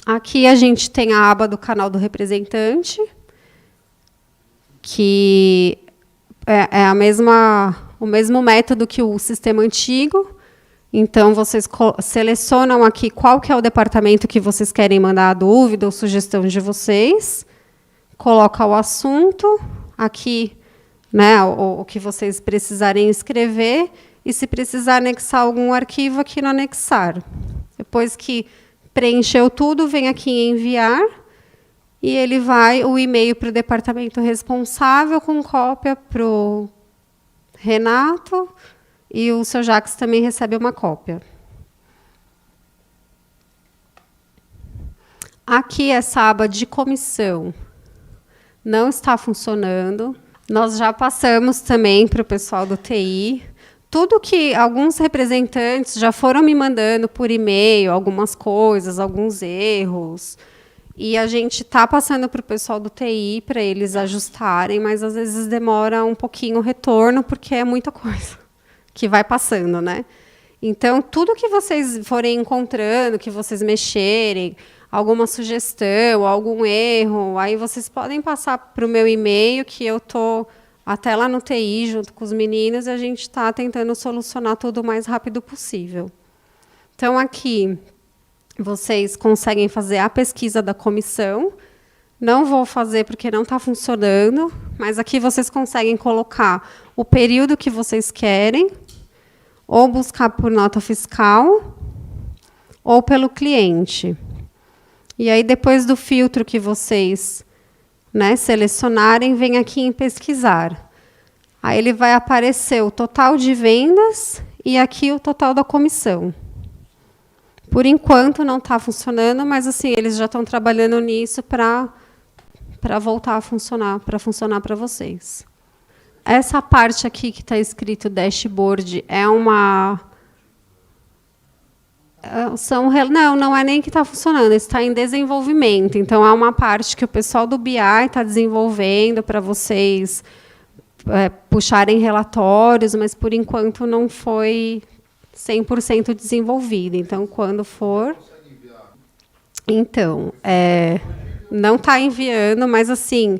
Aqui a gente tem a aba do canal do representante, que é o mesmo método que o sistema antigo. Então, vocês selecionam aqui qual que é o departamento que vocês querem mandar a dúvida ou sugestão de vocês. Coloca o assunto, aqui, né, o que vocês precisarem escrever, e se precisar anexar algum arquivo, aqui no anexar. Depois que preencheu tudo, vem aqui em enviar, e ele vai o e-mail para o departamento responsável, com cópia para o Renato, e o seu Jacques também recebe uma cópia. Aqui, essa aba de comissão não está funcionando. Nós já passamos também para o pessoal do TI. Tudo que alguns representantes já foram me mandando por e-mail, algumas coisas, alguns erros. E a gente está passando para o pessoal do TI para eles ajustarem, mas às vezes demora um pouquinho o retorno, porque é muita coisa que vai passando, né? Então, tudo que vocês forem encontrando, que vocês mexerem, alguma sugestão, algum erro, aí vocês podem passar para o meu e-mail, que eu estou até lá no TI, junto com os meninos, e a gente está tentando solucionar tudo o mais rápido possível. Então, aqui, vocês conseguem fazer a pesquisa da comissão. Não vou fazer porque não está funcionando, mas aqui vocês conseguem colocar o período que vocês querem, ou buscar por nota fiscal, ou pelo cliente. E aí, depois do filtro que vocês, né, selecionarem, vem aqui em pesquisar. Aí ele vai aparecer o total de vendas e aqui o total da comissão. Por enquanto não está funcionando, mas assim, eles já estão trabalhando nisso para voltar a funcionar, para funcionar para vocês. Essa parte aqui que está escrito dashboard é uma... Não é nem que está funcionando, está em desenvolvimento. Então, é uma parte que o pessoal do BI está desenvolvendo para vocês puxarem relatórios, mas, por enquanto, não foi 100% desenvolvido. Então, quando for... Então, não está enviando, mas, assim...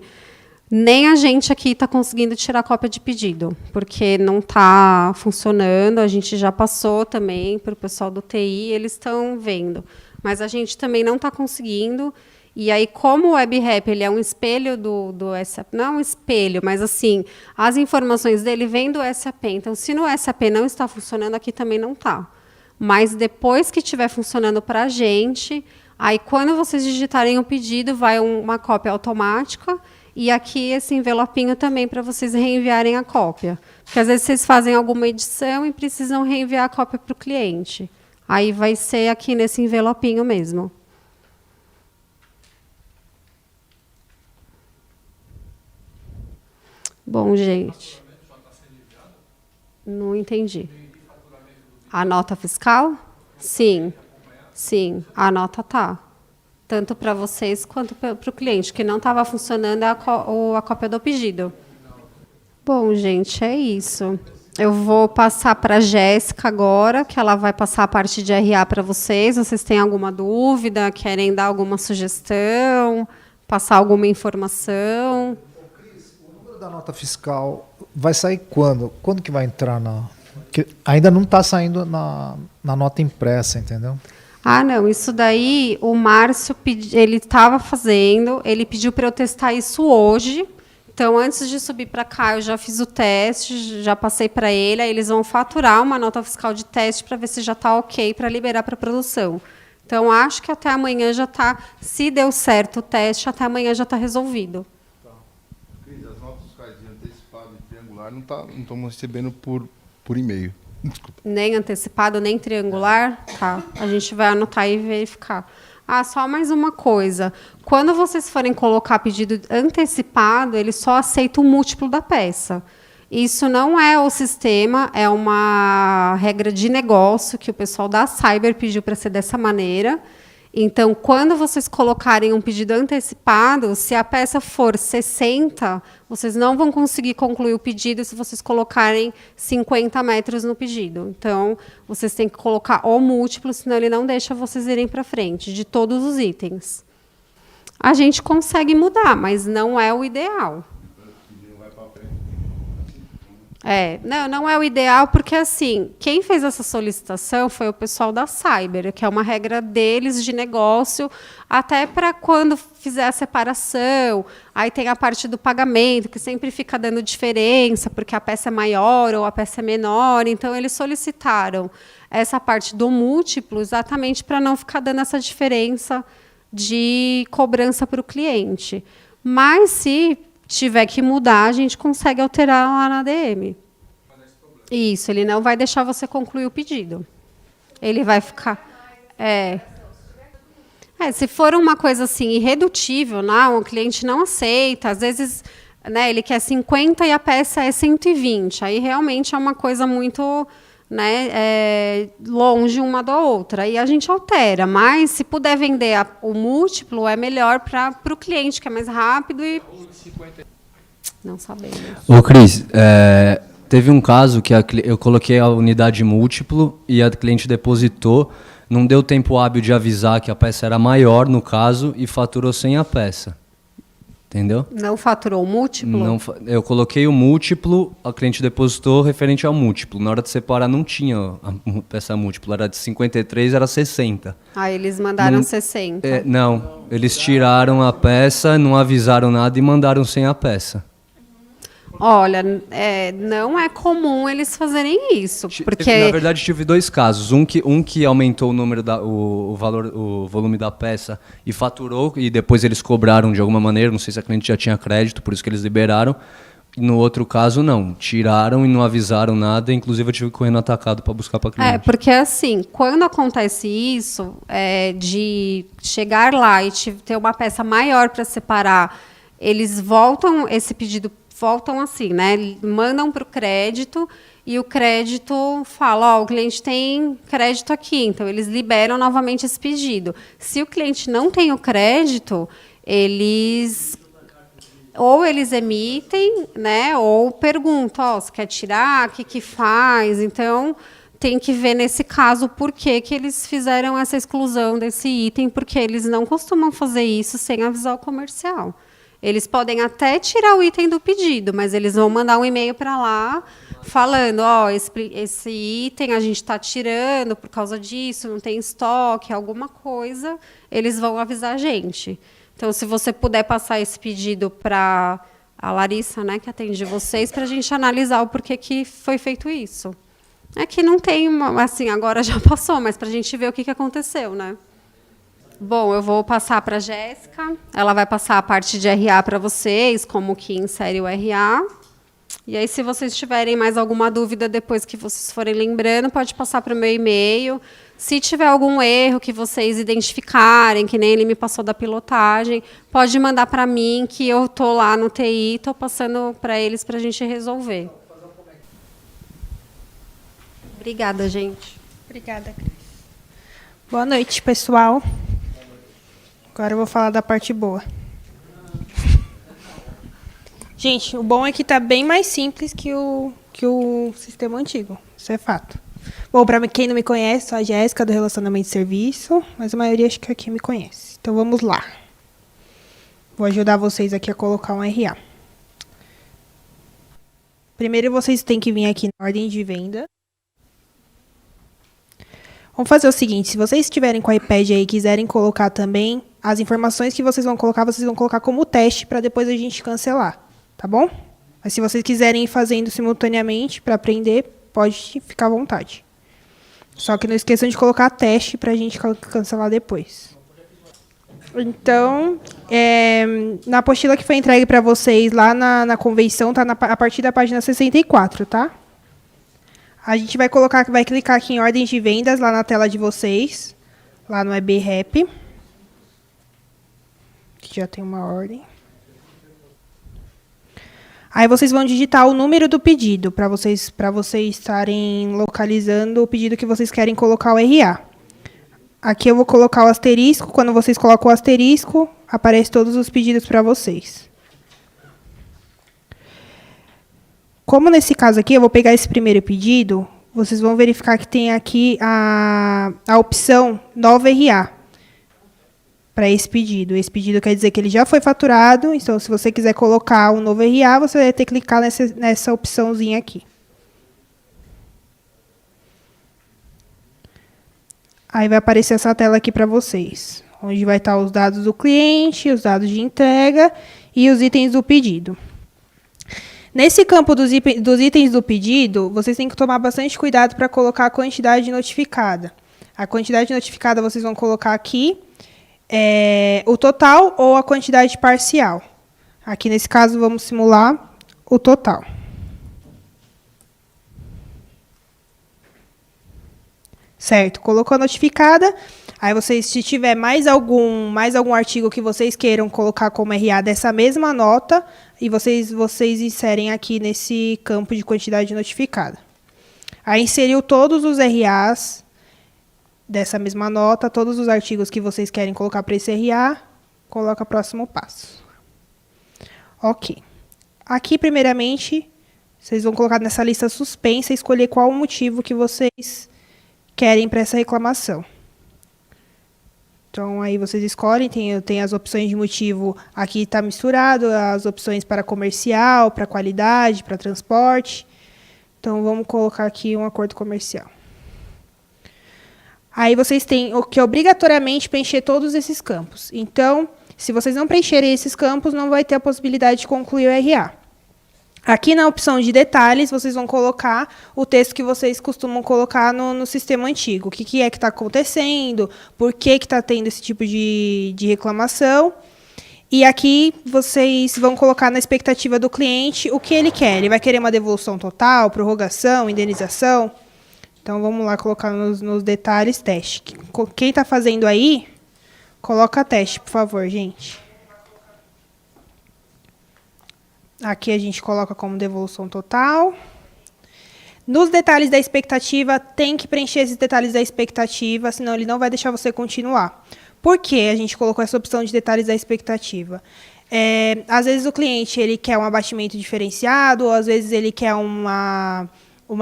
Nem a gente aqui está conseguindo tirar cópia de pedido, porque não está funcionando. A gente já passou também para o pessoal do TI, eles estão vendo. Mas a gente também não está conseguindo. E aí, como o WebRap ele é um espelho do SAP, não um espelho, mas assim, as informações dele vêm do SAP. Então, se no SAP não está funcionando, aqui também não está. Mas depois que estiver funcionando para a gente, aí quando vocês digitarem o pedido, vai uma cópia automática. E aqui esse envelopinho também para vocês reenviarem a cópia. Porque às vezes vocês fazem alguma edição e precisam reenviar a cópia para o cliente. Aí vai ser aqui nesse envelopinho mesmo. Bom, gente. Não entendi. A nota fiscal? Sim. Sim, a nota tá. Tanto para vocês quanto para o cliente. O que não estava funcionando é a cópia do pedido. Bom, gente, é isso. Eu vou passar para a Jéssica agora, que ela vai passar a parte de RA para vocês. Vocês têm alguma dúvida? Querem dar alguma sugestão? Passar alguma informação? O número da nota fiscal vai sair quando? Quando que vai entrar na... Que ainda não está saindo na nota impressa, entendeu? Ah, não, isso daí o Márcio ele estava fazendo, ele pediu para eu testar isso hoje. Então, antes de subir para cá, eu já fiz o teste, já passei para ele, aí eles vão faturar uma nota fiscal de teste para ver se já está ok para liberar para produção. Então, acho que até amanhã já está, se deu certo o teste, até amanhã já está resolvido. Cris, as notas fiscais de antecipado e triangular não estamos recebendo por e-mail. Desculpa. Nem antecipado, nem triangular? Tá. A gente vai anotar e verificar. Ah, só mais uma coisa. Quando vocês forem colocar pedido antecipado, ele só aceita o múltiplo da peça. Isso não é o sistema, é uma regra de negócio que o pessoal da Cyber pediu para ser dessa maneira. Então, quando vocês colocarem um pedido antecipado, se a peça for 60, vocês não vão conseguir concluir o pedido se vocês colocarem 50 metros no pedido. Então, vocês têm que colocar o múltiplo, senão ele não deixa vocês irem para frente, de todos os itens. A gente consegue mudar, mas não é o ideal. Não é o ideal, porque assim, quem fez essa solicitação foi o pessoal da Cyber, que é uma regra deles de negócio, até para quando fizer a separação, aí tem a parte do pagamento, que sempre fica dando diferença, porque a peça é maior ou a peça é menor, então eles solicitaram essa parte do múltiplo exatamente para não ficar dando essa diferença de cobrança para o cliente. Mas se tiver que mudar, a gente consegue alterar lá na ADM. Isso, ele não vai deixar você concluir o pedido. Ele vai ficar... se for uma coisa assim, irredutível, não, o cliente não aceita, às vezes, né, ele quer 50 e a peça é 120, aí realmente é uma coisa muito... longe uma da outra. Aí a gente altera, mas se puder vender o múltiplo, é melhor para o cliente, que é mais rápido e... Não sabemos. Ô, Cris, teve um caso que eu coloquei a unidade múltiplo e a cliente depositou, não deu tempo hábil de avisar que a peça era maior, no caso, e faturou sem a peça. Entendeu? Não faturou o múltiplo? Não, eu coloquei o múltiplo, a cliente depositou referente ao múltiplo. Na hora de separar não tinha a peça múltipla, era de 53, era 60. Ah, eles mandaram 60. Não, eles tiraram a peça, não avisaram nada e mandaram sem a peça. Olha, não é comum eles fazerem isso, porque... Na verdade, tive dois casos. Um que aumentou o número o volume da peça e faturou, e depois eles cobraram de alguma maneira, não sei se a cliente já tinha crédito, por isso que eles liberaram. No outro caso, não. Tiraram e não avisaram nada, inclusive eu tive que correr no atacado para buscar para a cliente. Porque assim, quando acontece isso, de chegar lá e ter uma peça maior para separar, eles voltam esse pedido... Voltam assim, né? Mandam para o crédito e o crédito fala, o cliente tem crédito aqui, então eles liberam novamente esse pedido. Se o cliente não tem o crédito, ou eles emitem, né? Ou perguntam, você quer tirar? O que faz? Então, tem que ver nesse caso por que eles fizeram essa exclusão desse item, porque eles não costumam fazer isso sem avisar o comercial. Eles podem até tirar o item do pedido, mas eles vão mandar um e-mail para lá falando, ó, esse item a gente está tirando por causa disso, não tem estoque, alguma coisa, eles vão avisar a gente. Então, se você puder passar esse pedido para a Larissa, né, que atende vocês, para a gente analisar o porquê que foi feito isso. É que não tem, assim, agora já passou, mas para a gente ver o que aconteceu, né? Bom, eu vou passar para a Jéssica, ela vai passar a parte de RA para vocês, como que insere o RA. E aí, se vocês tiverem mais alguma dúvida depois que vocês forem lembrando, pode passar para o meu e-mail. Se tiver algum erro que vocês identificarem, que nem ele me passou da pilotagem, pode mandar para mim, que eu estou lá no TI, estou passando para eles para a gente resolver. Obrigada, gente. Obrigada, Cris. Boa noite, pessoal. Agora eu vou falar da parte boa. Gente, o bom é que está bem mais simples que o sistema antigo. Isso é fato. Bom, para quem não me conhece, sou a Jéssica, do Relacionamento de Serviço, mas a maioria acho que aqui me conhece. Então, vamos lá. Vou ajudar vocês aqui a colocar um RA. Primeiro, vocês têm que vir aqui na ordem de venda. Vamos fazer o seguinte, se vocês estiverem com o iPad aí e quiserem colocar também, as informações que vocês vão colocar como teste para depois a gente cancelar, tá bom? Mas se vocês quiserem ir fazendo simultaneamente para aprender, pode ficar à vontade. Só que não esqueçam de colocar teste para a gente cancelar depois. Então, na apostila que foi entregue para vocês lá na convenção, tá a partir da página 64, tá? A gente vai clicar aqui em ordens de vendas lá na tela de vocês, lá no WebRap. Que já tem uma ordem. Aí vocês vão digitar o número do pedido, para vocês estarem localizando o pedido que vocês querem colocar o RA. Aqui eu vou colocar o asterisco. Quando vocês colocam o asterisco, aparecem todos os pedidos para vocês. Como nesse caso aqui, eu vou pegar esse primeiro pedido, vocês vão verificar que tem aqui a opção Novo RA para esse pedido. Esse pedido quer dizer que ele já foi faturado, então, se você quiser colocar um novo RA, você vai ter que clicar nessa opçãozinha aqui. Aí vai aparecer essa tela aqui para vocês, onde vai estar os dados do cliente, os dados de entrega e os itens do pedido. Nesse campo dos itens do pedido, vocês têm que tomar bastante cuidado para colocar a quantidade notificada. A quantidade notificada vocês vão colocar aqui, o total ou a quantidade parcial. Aqui, nesse caso, vamos simular o total. Certo, colocou a notificada. Aí, vocês, se tiver mais algum artigo que vocês queiram colocar como RA dessa mesma nota, e vocês inserem aqui nesse campo de quantidade notificada. Aí, inseriu todos os RAs dessa mesma nota, todos os artigos que vocês querem colocar para esse RA, coloca o próximo passo. Ok. Aqui, primeiramente, vocês vão colocar nessa lista suspensa e escolher qual o motivo que vocês querem para essa reclamação. Então, aí vocês escolhem, tem as opções de motivo, aqui está misturado, as opções para comercial, para qualidade, para transporte. Então, vamos colocar aqui um acordo comercial. Aí vocês têm que obrigatoriamente preencher todos esses campos. Então, se vocês não preencherem esses campos, não vai ter a possibilidade de concluir o RA. Aqui na opção de detalhes, vocês vão colocar o texto que vocês costumam colocar no sistema antigo. O que é que está acontecendo, por que está tendo esse tipo de reclamação. E aqui vocês vão colocar na expectativa do cliente o que ele quer. Ele vai querer uma devolução total, prorrogação, indenização. Então, vamos lá colocar nos detalhes teste. Quem está fazendo aí, coloca teste, por favor, gente. Aqui a gente coloca como devolução total. Nos detalhes da expectativa, tem que preencher esses detalhes da expectativa, senão ele não vai deixar você continuar. Por que a gente colocou essa opção de detalhes da expectativa? Às vezes o cliente ele quer um abatimento diferenciado, ou às vezes ele quer uma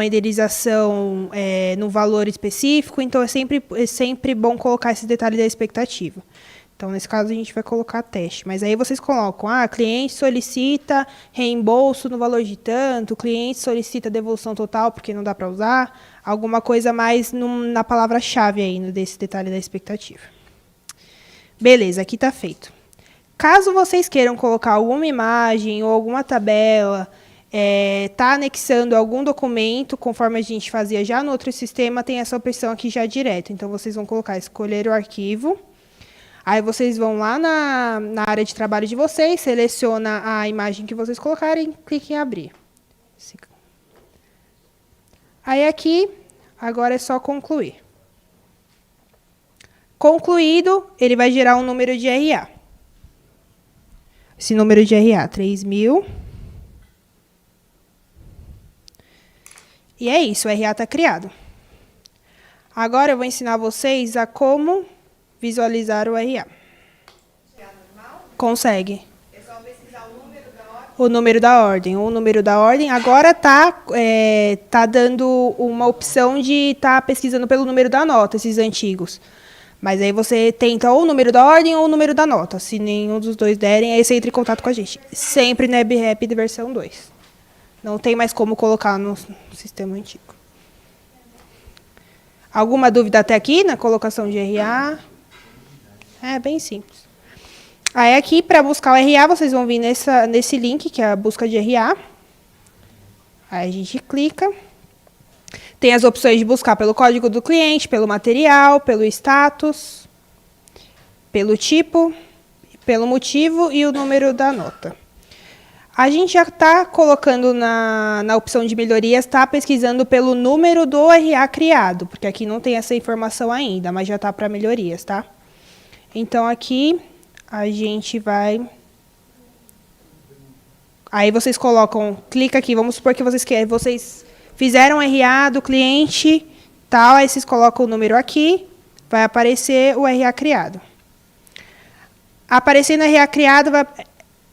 indenização no valor específico, então é sempre bom colocar esse detalhe da expectativa. Então, nesse caso, a gente vai colocar teste. Mas aí vocês colocam, cliente solicita reembolso no valor de tanto, cliente solicita devolução total porque não dá para usar, alguma coisa mais na palavra-chave aí, desse detalhe da expectativa. Beleza, aqui está feito. Caso vocês queiram colocar alguma imagem ou alguma tabela, tá anexando algum documento, conforme a gente fazia já no outro sistema, tem essa opção aqui já direto. Então, vocês vão colocar, escolher o arquivo. Aí, vocês vão lá na área de trabalho de vocês, seleciona a imagem que vocês colocarem, clique em abrir. Aí, aqui, agora é só concluir. Concluído, ele vai gerar um número de RA. Esse número de RA, 3.000. E é isso, o RA está criado. Agora eu vou ensinar vocês a como visualizar o RA. Consegue. É só pesquisar o número da ordem. O número da ordem. O número da ordem agora tá dando uma opção de estar pesquisando pelo número da nota, esses antigos. Mas aí você tenta ou o número da ordem ou o número da nota. Se nenhum dos dois derem, aí você entra em contato com a gente. Sempre no EBREP de versão 2. Não tem mais como colocar no sistema antigo. Alguma dúvida até aqui na colocação de RA? É bem simples. Aí aqui, para buscar o RA, vocês vão vir nesse link, que é a busca de RA. Aí a gente clica. Tem as opções de buscar pelo código do cliente, pelo material, pelo status, pelo tipo, pelo motivo e o número da nota. A gente já está colocando na opção de melhorias, está pesquisando pelo número do RA criado, porque aqui não tem essa informação ainda, mas já está para melhorias, tá? Então, aqui, a gente vai... Aí, vocês colocam, clica aqui, vamos supor que vocês fizeram RA do cliente, tal, aí vocês colocam o número aqui, vai aparecer o RA criado. Aparecendo o RA criado,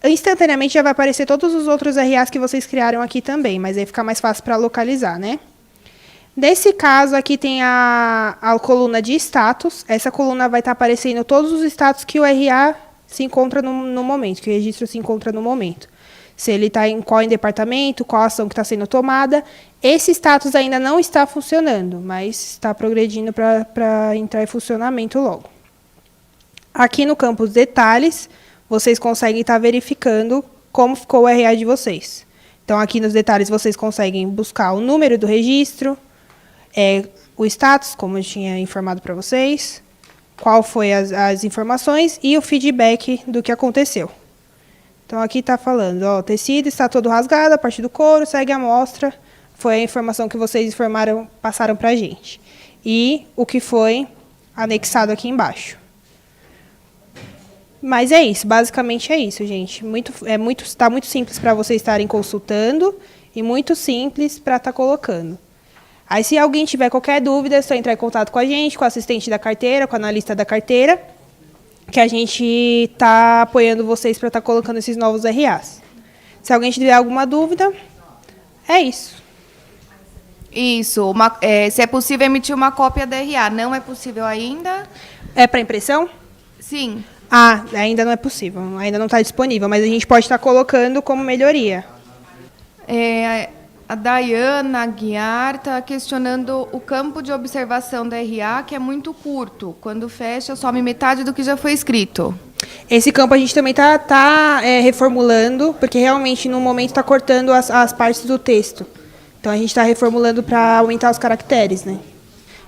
instantaneamente já vai aparecer todos os outros RAs que vocês criaram aqui também, mas aí fica mais fácil para localizar, né? Nesse caso, aqui tem a coluna de status. Essa coluna vai estar aparecendo todos os status que o RA se encontra no momento, que o registro se encontra no momento. Se ele está em qual departamento, qual ação que está sendo tomada. Esse status ainda não está funcionando, mas está progredindo para entrar em funcionamento logo. Aqui no campo detalhes, vocês conseguem estar verificando como ficou o RA de vocês. Então, aqui nos detalhes, vocês conseguem buscar o número do registro, o status, como eu tinha informado para vocês, qual foi as informações e o feedback do que aconteceu. Então, aqui está falando, o tecido está todo rasgado, a parte do couro, segue a amostra, foi a informação que vocês passaram para a gente. E o que foi anexado aqui embaixo. Mas é isso, basicamente é isso, gente. Está muito simples para vocês estarem consultando e muito simples para estar colocando. Aí, se alguém tiver qualquer dúvida, é só entrar em contato com a gente, com o assistente da carteira, com o analista da carteira, que a gente está apoiando vocês para estar colocando esses novos RAs. Se alguém tiver alguma dúvida, é isso. Isso. Se é possível emitir uma cópia da RA, não é possível ainda? É para impressão? Sim. Ainda não é possível, ainda não está disponível, mas a gente pode estar colocando como melhoria. A Dayana Aguiar está questionando o campo de observação da RA, que é muito curto. Quando fecha, some metade do que já foi escrito. Esse campo a gente também está reformulando, porque realmente, no momento, está cortando as partes do texto. Então, a gente está reformulando para aumentar os caracteres, né?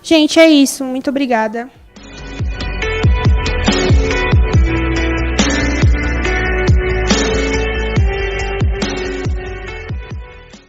Gente, é isso. Muito obrigada.